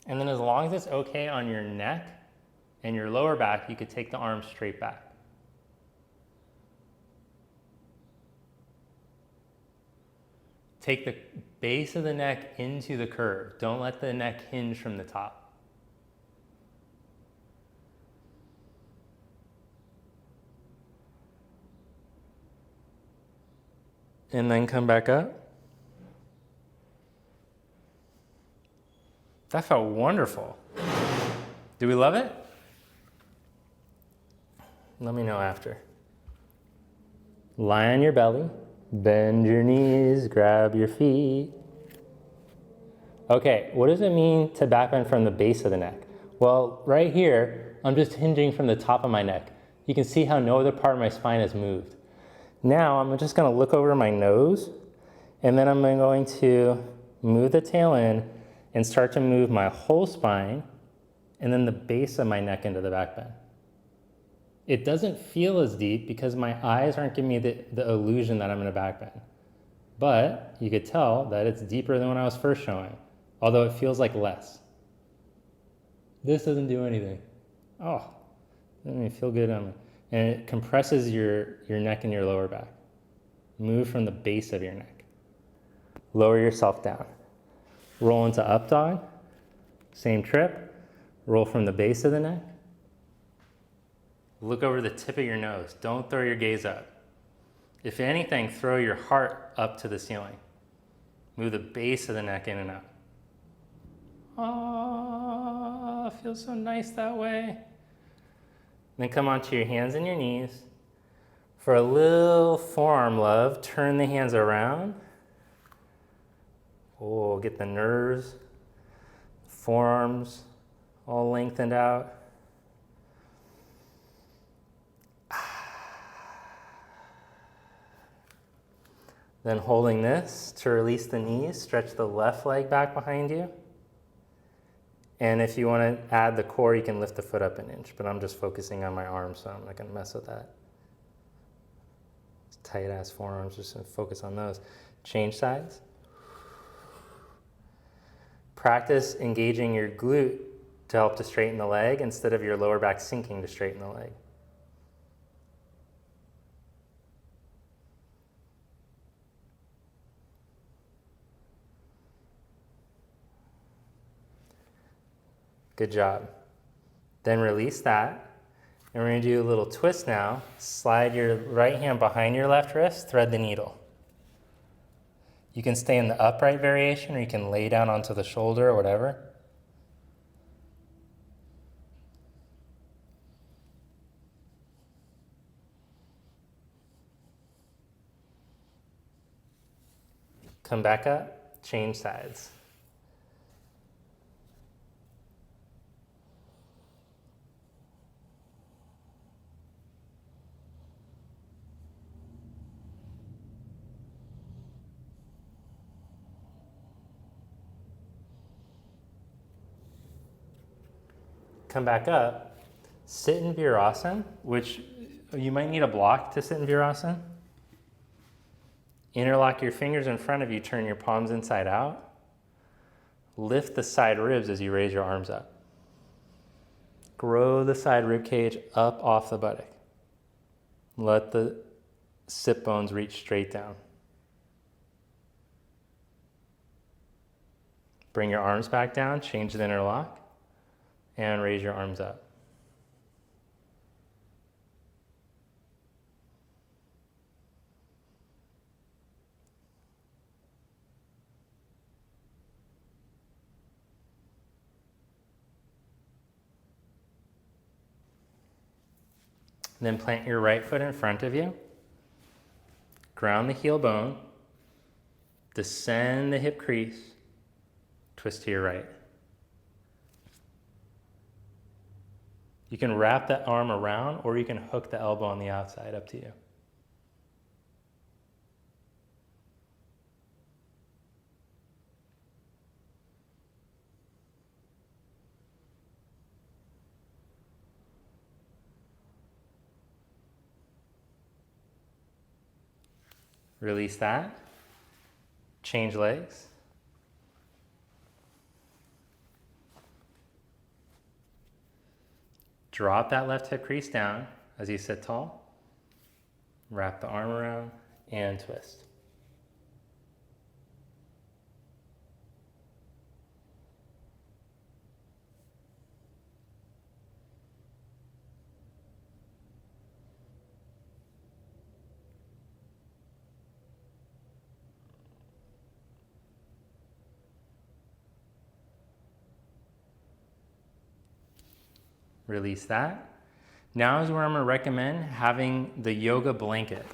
[SPEAKER 1] And then as long as it's okay on your neck and your lower back, you could take the arms straight back. Take the base of the neck into the curve. Don't let the neck hinge from the top. And then come back up. That felt wonderful. Do we love it? Let me know after. Lie on your belly. Bend your knees, grab your feet. Okay, what does it mean to back bend from the base of the neck? Well, right here, I'm just hinging from the top of my neck. You can see how no other part of my spine has moved. Now, I'm just gonna look over my nose, and then I'm going to move the tail in and start to move my whole spine, and then the base of my neck into the back bend. It doesn't feel as deep because my eyes aren't giving me the illusion that I'm in a back bend. But you could tell that it's deeper than when I was first showing, although it feels like less. This doesn't do anything. Oh, doesn't even feel good on me. And it compresses your neck and your lower back. Move from the base of your neck. Lower yourself down. Roll into up dog. Same trip. Roll from the base of the neck. Look over the tip of your nose. Don't throw your gaze up. If anything, throw your heart up to the ceiling. Move the base of the neck in and out. Oh, feels so nice that way. Then come onto your hands and your knees. For a little forearm love, turn the hands around. Oh, get the nerves, forearms all lengthened out. Then holding this to release the knees, stretch the left leg back behind you. And if you want to add the core, you can lift the foot up an inch, but I'm just focusing on my arms, so I'm not going to mess with that. Tight ass forearms, just focus on those. Change sides. Practice engaging your glute to help to straighten the leg instead of your lower back sinking to straighten the leg. Good job. Then release that. And we're going to do a little twist now. Slide your right hand behind your left wrist, thread the needle. You can stay in the upright variation, or you can lay down onto the shoulder or whatever. Come back up, change sides. Come back up, sit in Virasana, which you might need a block to sit in Virasana. Interlock your fingers in front of you, turn your palms inside out. Lift the side ribs as you raise your arms up. Grow the side rib cage up off the buttock. Let the sit bones reach straight down. Bring your arms back down, change the interlock, and raise your arms up. Then plant your right foot in front of you. Ground the heel bone. Descend the hip crease. Twist to your right. You can wrap that arm around or you can hook the elbow on the outside, up to you. Release that. Change legs. Drop that left hip crease down as you sit tall. Wrap the arm around and twist. Release that. Now is where I'm going to recommend having the yoga blanket.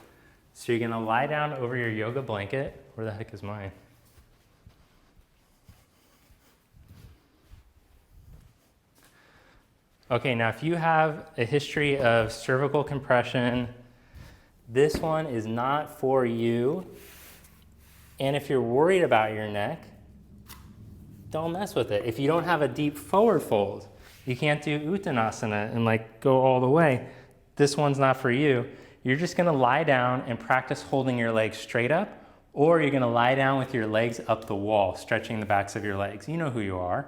[SPEAKER 1] So you're going to lie down over your yoga blanket. Where the heck is mine? Okay, now if you have a history of cervical compression, this one is not for you. And if you're worried about your neck, don't mess with it. If you don't have a deep forward fold, you can't do Uttanasana and like go all the way. This one's not for you. You're just gonna lie down and practice holding your legs straight up, or you're gonna lie down with your legs up the wall, stretching the backs of your legs. You know who you are.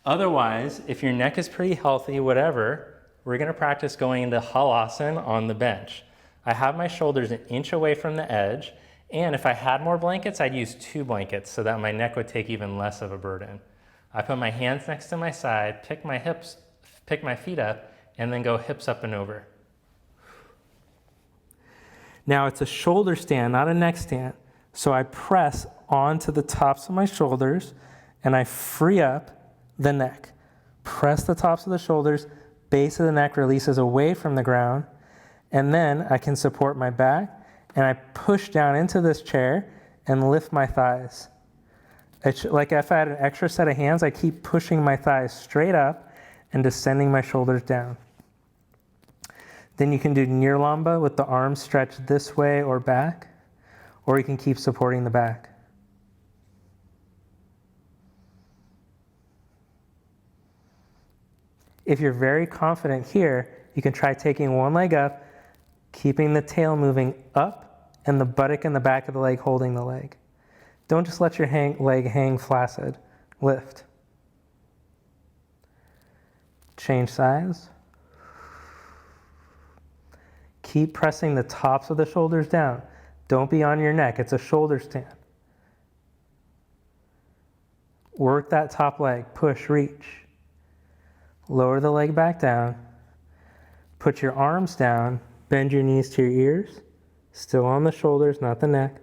[SPEAKER 1] Otherwise, if your neck is pretty healthy, whatever, we're gonna practice going into Halasana on the bench. I have my shoulders 1 inch away from the edge, and if I had more blankets, I'd use 2 blankets so that my neck would take even less of a burden. I put my hands next to my side, pick my feet up, and then go hips up and over. Now it's a shoulder stand, not a neck stand. So I press onto the tops of my shoulders and I free up the neck. Press the tops of the shoulders, base of the neck releases away from the ground, and then I can support my back and I push down into this chair and lift my thighs. Like if I had an extra set of hands, I keep pushing my thighs straight up and descending my shoulders down. Then you can do Nirlamba with the arms stretched this way or back, or you can keep supporting the back. If you're very confident here, you can try taking one leg up, keeping the tail moving up, and the buttock and the back of the leg holding the leg. Don't just let your leg hang flaccid. Lift. Change sides. Keep pressing the tops of the shoulders down. Don't be on your neck. It's a shoulder stand. Work that top leg. Push, reach. Lower the leg back down. Put your arms down. Bend your knees to your ears. Still on the shoulders, not the neck.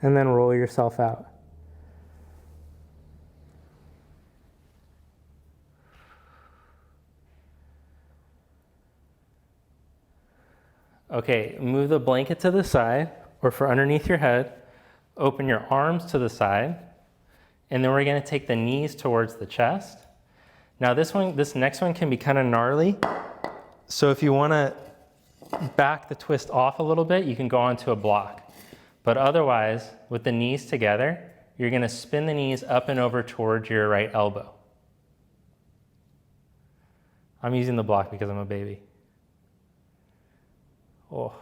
[SPEAKER 1] And then roll yourself out. Okay, move the blanket to the side or for underneath your head. Open your arms to the side. And then we're gonna take the knees towards the chest. Now this next one can be kind of gnarly. So if you wanna back the twist off a little bit, you can go onto a block. But otherwise, with the knees together, you're gonna spin the knees up and over towards your right elbow. I'm using the block because I'm a baby. Oh.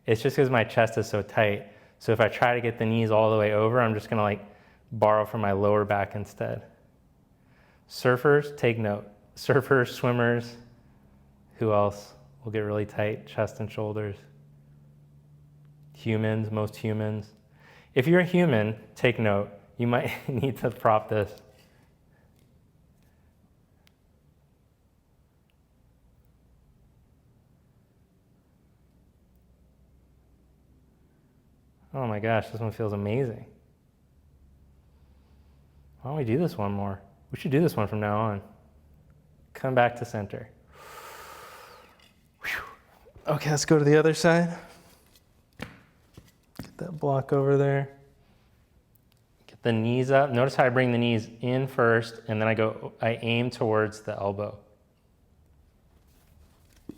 [SPEAKER 1] It's just because my chest is so tight. So if I try to get the knees all the way over, I'm just gonna like borrow from my lower back instead. Surfers, take note. Surfers, swimmers, who else will get really tight? Chest and shoulders. Humans, most humans. If you're a human, take note. You might need to prop this. Oh my gosh, this one feels amazing. Why don't we do this one more? We should do this one from now on. Come back to center. Okay, let's go to the other side. Get that block over there. Get the knees up. Notice how I bring the knees in first, and then I aim towards the elbow.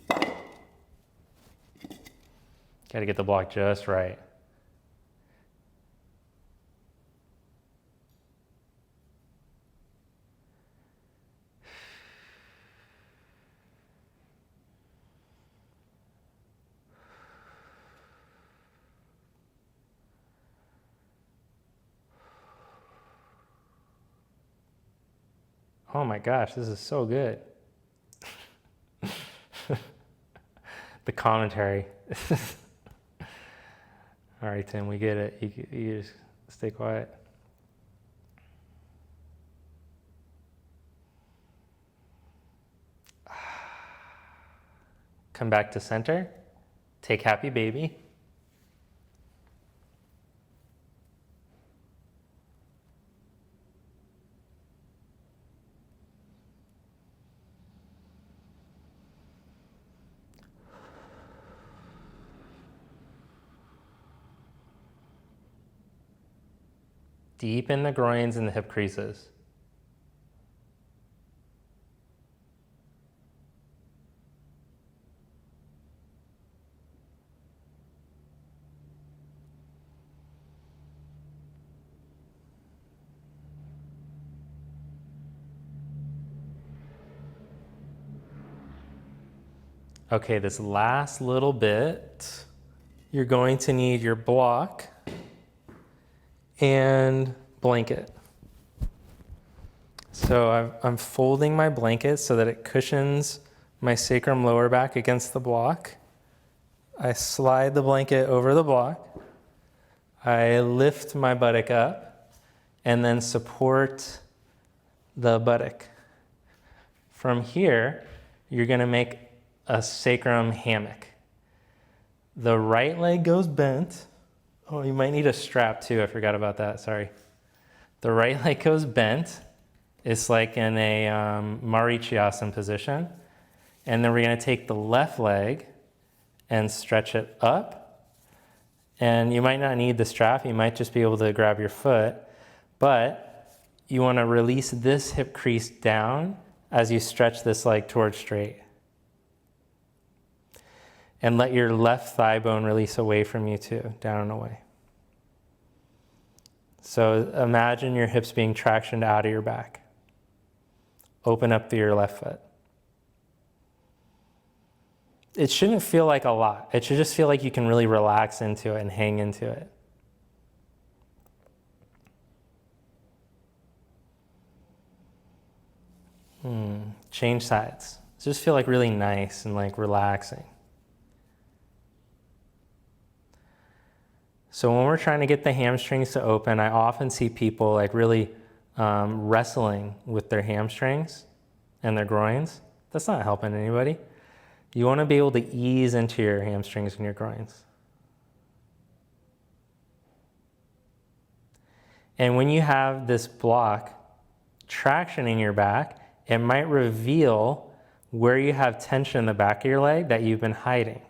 [SPEAKER 1] Got to get the block just right. Oh my gosh, this is so good. The commentary. All right, Tim, we get it. You just stay quiet. Come back to center. Take happy baby. Deepen the groins and the hip creases. Okay, this last little bit, you're going to need your block and blanket. So I'm folding my blanket so that it cushions my sacrum lower back against the block. I slide the blanket over the block. I lift my buttock up and then support the buttock. From here, you're gonna make a sacrum hammock. The right leg goes bent. Oh, you might need a strap too. I forgot about that. Sorry. The right leg goes bent. It's like in a Marichiasana position. And then we're going to take the left leg and stretch it up. And you might not need the strap. You might just be able to grab your foot. But you want to release this hip crease down as you stretch this leg towards straight. And let your left thigh bone release away from you too, down and away. So imagine your hips being tractioned out of your back. Open up through your left foot. It shouldn't feel like a lot. It should just feel like you can really relax into it and hang into it. Change sides. Just feel like really nice and like relaxing. So when we're trying to get the hamstrings to open, I often see people like really wrestling with their hamstrings and their groins. That's not helping anybody. You want to be able to ease into your hamstrings and your groins. And when you have this block traction in your back, it might reveal where you have tension in the back of your leg that you've been hiding.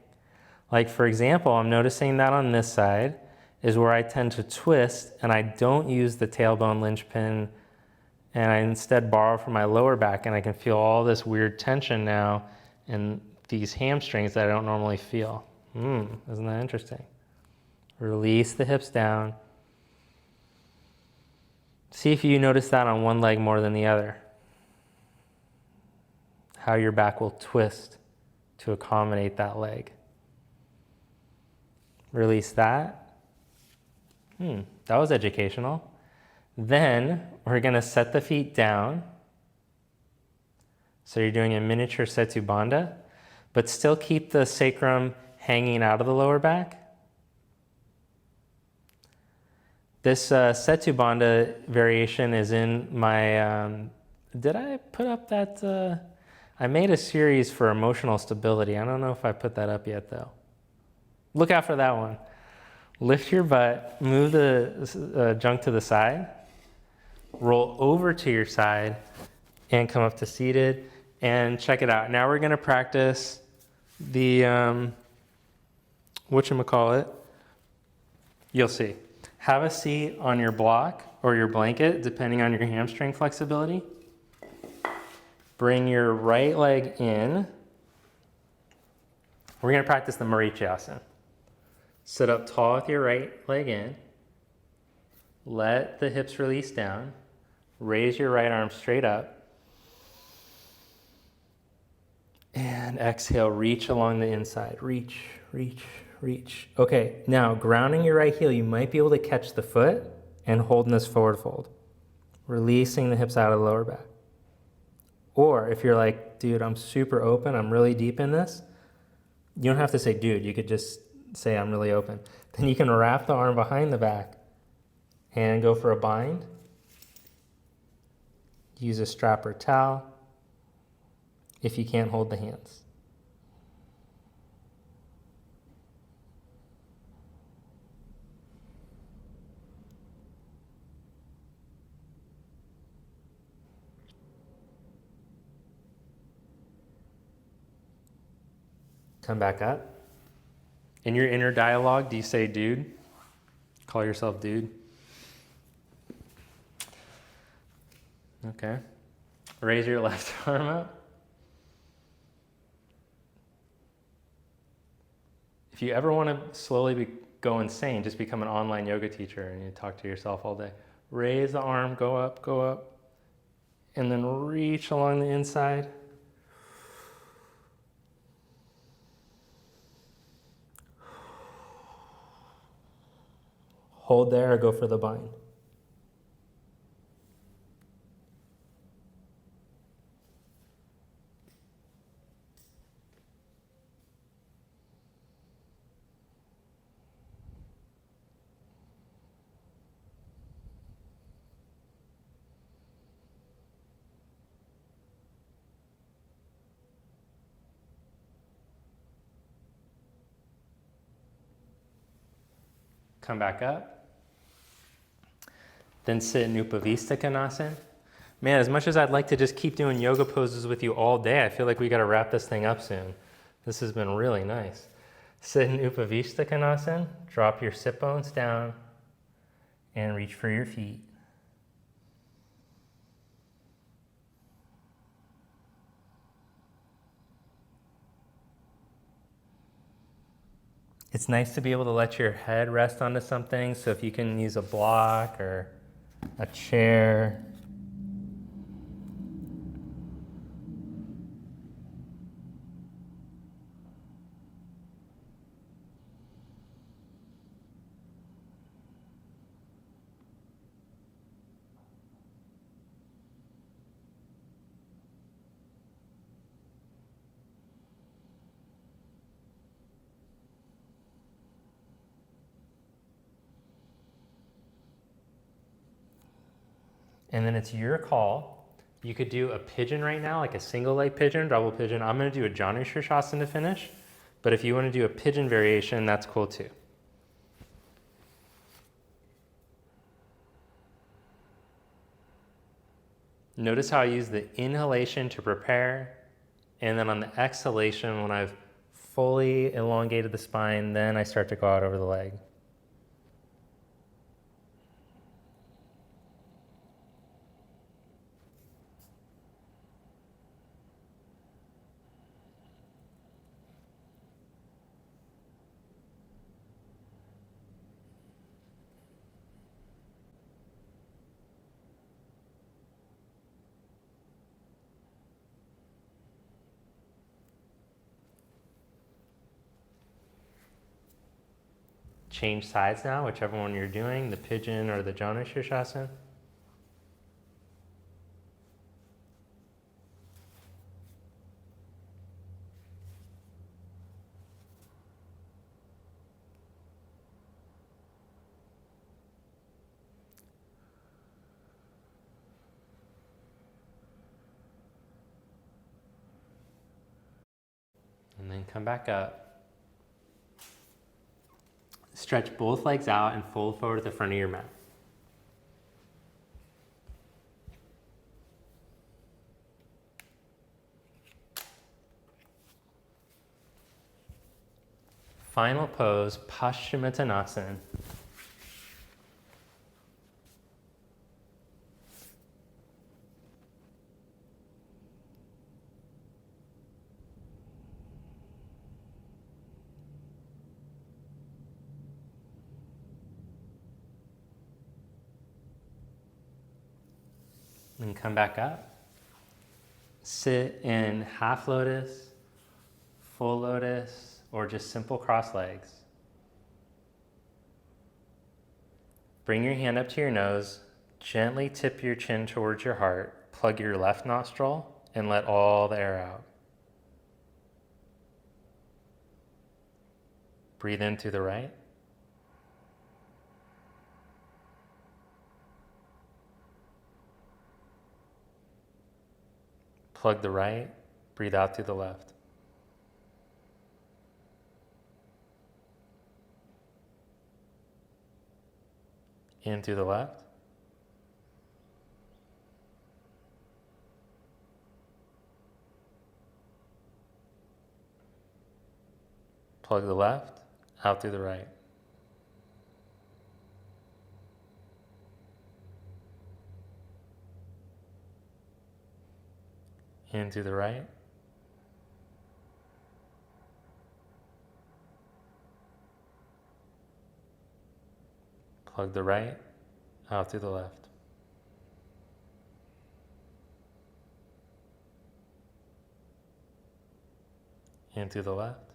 [SPEAKER 1] Like for example, I'm noticing that on this side is where I tend to twist and I don't use the tailbone linchpin and I instead borrow from my lower back, and I can feel all this weird tension now in these hamstrings that I don't normally feel. Isn't that interesting? Release the hips down. See if you notice that on one leg more than the other. How your back will twist to accommodate that leg. Release that. That was educational. Then we're going to set the feet down. So you're doing a miniature Setu Bandha, but still keep the sacrum hanging out of the lower back. This Setu Bandha variation is in my, did I put up that? I made a series for emotional stability. I don't know if I put that up yet though. Look out for that one. Lift your butt, move the junk to the side, roll over to your side, and come up to seated, and check it out. Now we're gonna practice the, whatchamacallit, you'll see. Have a seat on your block or your blanket, depending on your hamstring flexibility. Bring your right leg in. We're gonna practice the Marichasana. Sit up tall with your right leg in. Let the hips release down. Raise your right arm straight up. And exhale, reach along the inside. Reach, reach, reach. Okay, now grounding your right heel, you might be able to catch the foot and holding this forward fold. Releasing the hips out of the lower back. Or if you're like, dude, I'm super open, I'm really deep in this, you don't have to say dude, you could just say I'm really open. Then you can wrap the arm behind the back and go for a bind. Use a strap or towel if you can't hold the hands. Come back up. In your inner dialogue, do you say dude? Call yourself dude. Okay. Raise your left arm up. If you ever want to slowly go insane, just become an online yoga teacher and you talk to yourself all day. Raise the arm, go up, and then reach along the inside. Hold there or go for the bind. Come back up. Then sit in Upavista Konasana. Man, as much as I'd like to just keep doing yoga poses with you all day, I feel like we got to wrap this thing up soon. This has been really nice. Sit in Upavista Konasana. Drop your sit bones down and reach for your feet. It's nice to be able to let your head rest onto something, so if you can use a block or a chair. And then it's your call. You could do a pigeon right now, like a single leg pigeon, double pigeon. I'm gonna do a Janu Shirshasana to finish, but if you wanna do a pigeon variation, that's cool too. Notice how I use the inhalation to prepare, and then on the exhalation, when I've fully elongated the spine, then I start to go out over the leg. Change sides now, whichever one you're doing, the pigeon or the Janu Shirshasana. And then come back up. Stretch both legs out and fold forward at the front of your mat. Final pose, Paschimottanasana. And come back up. Sit in half lotus, full lotus, or just simple cross legs. Bring your hand up to your nose, gently tip your chin towards your heart, plug your left nostril, and let all the air out. Breathe in through the right. Plug the right, breathe out through the left. In through the left. Plug the left, out through the right. In through the right. Plug the right, out through the left. In through the left.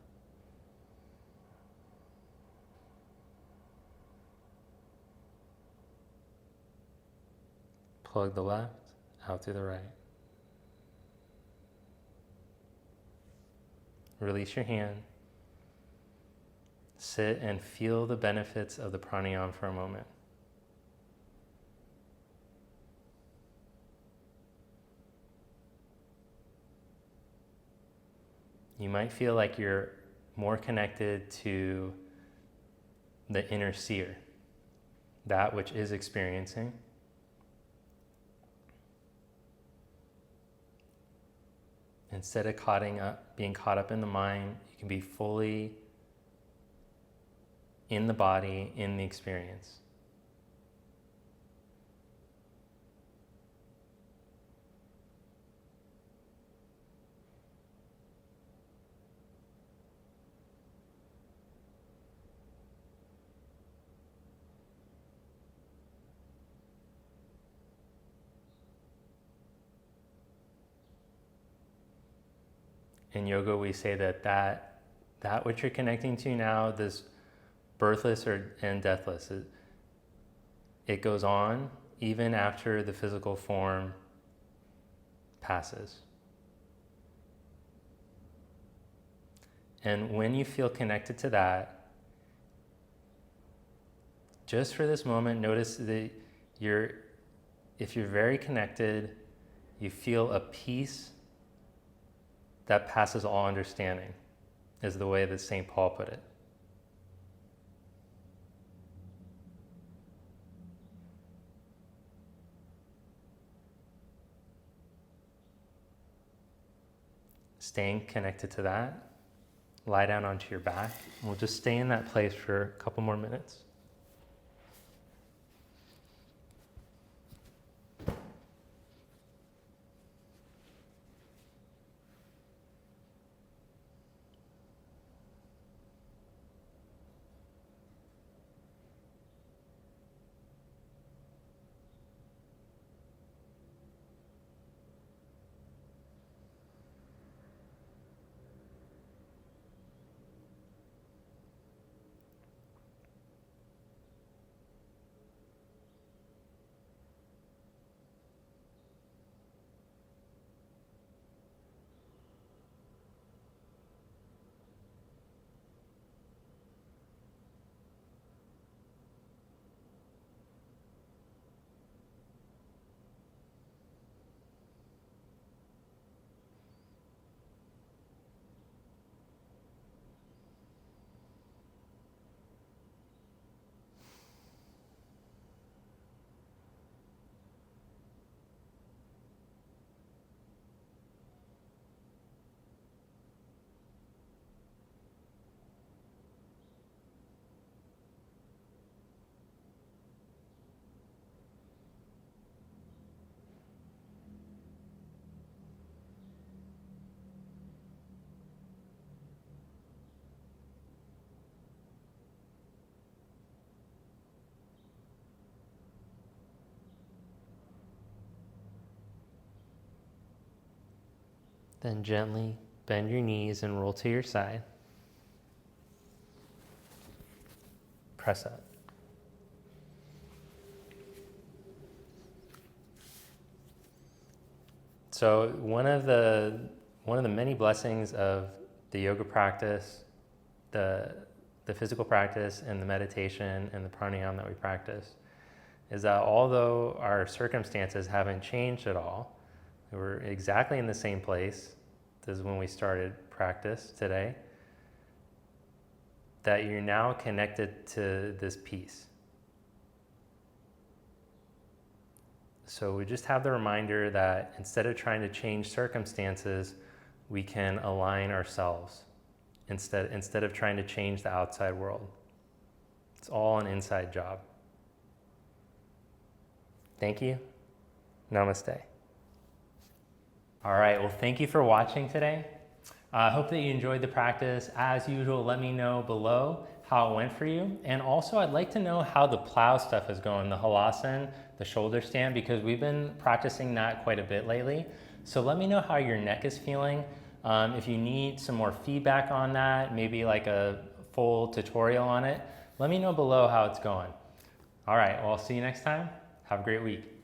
[SPEAKER 1] Plug the left, out through the right. Release your hand. Sit and feel the benefits of the pranayama for a moment. You might feel like you're more connected to the inner seer, that which is experiencing. Instead of being caught up in the mind, you can be fully in the body, in the experience. In yoga, we say that which you're connecting to now, this birthless and deathless, it goes on even after the physical form passes. And when you feel connected to that, just for this moment, notice that if you're very connected, you feel a peace that passes all understanding, is the way that St. Paul put it. Staying connected to that, lie down onto your back. We'll just stay in that place for a couple more minutes. Then gently bend your knees and roll to your side. Press up. So one of the many blessings of the yoga practice, the physical practice and the meditation and the pranayama that we practice is that although our circumstances haven't changed at all, we're exactly in the same place as when we started practice today, that you're now connected to this peace. So we just have the reminder that instead of trying to change circumstances, we can align ourselves instead of trying to change the outside world. It's all an inside job. Thank you. Namaste. All right, well, thank you for watching today. I hope that you enjoyed the practice. As usual, let me know below how it went for you. And also, I'd like to know how the plow stuff is going, the halasana, the shoulder stand, because we've been practicing that quite a bit lately. So let me know how your neck is feeling. If you need some more feedback on that, maybe like a full tutorial on it, let me know below how it's going. All right, well, I'll see you next time. Have a great week.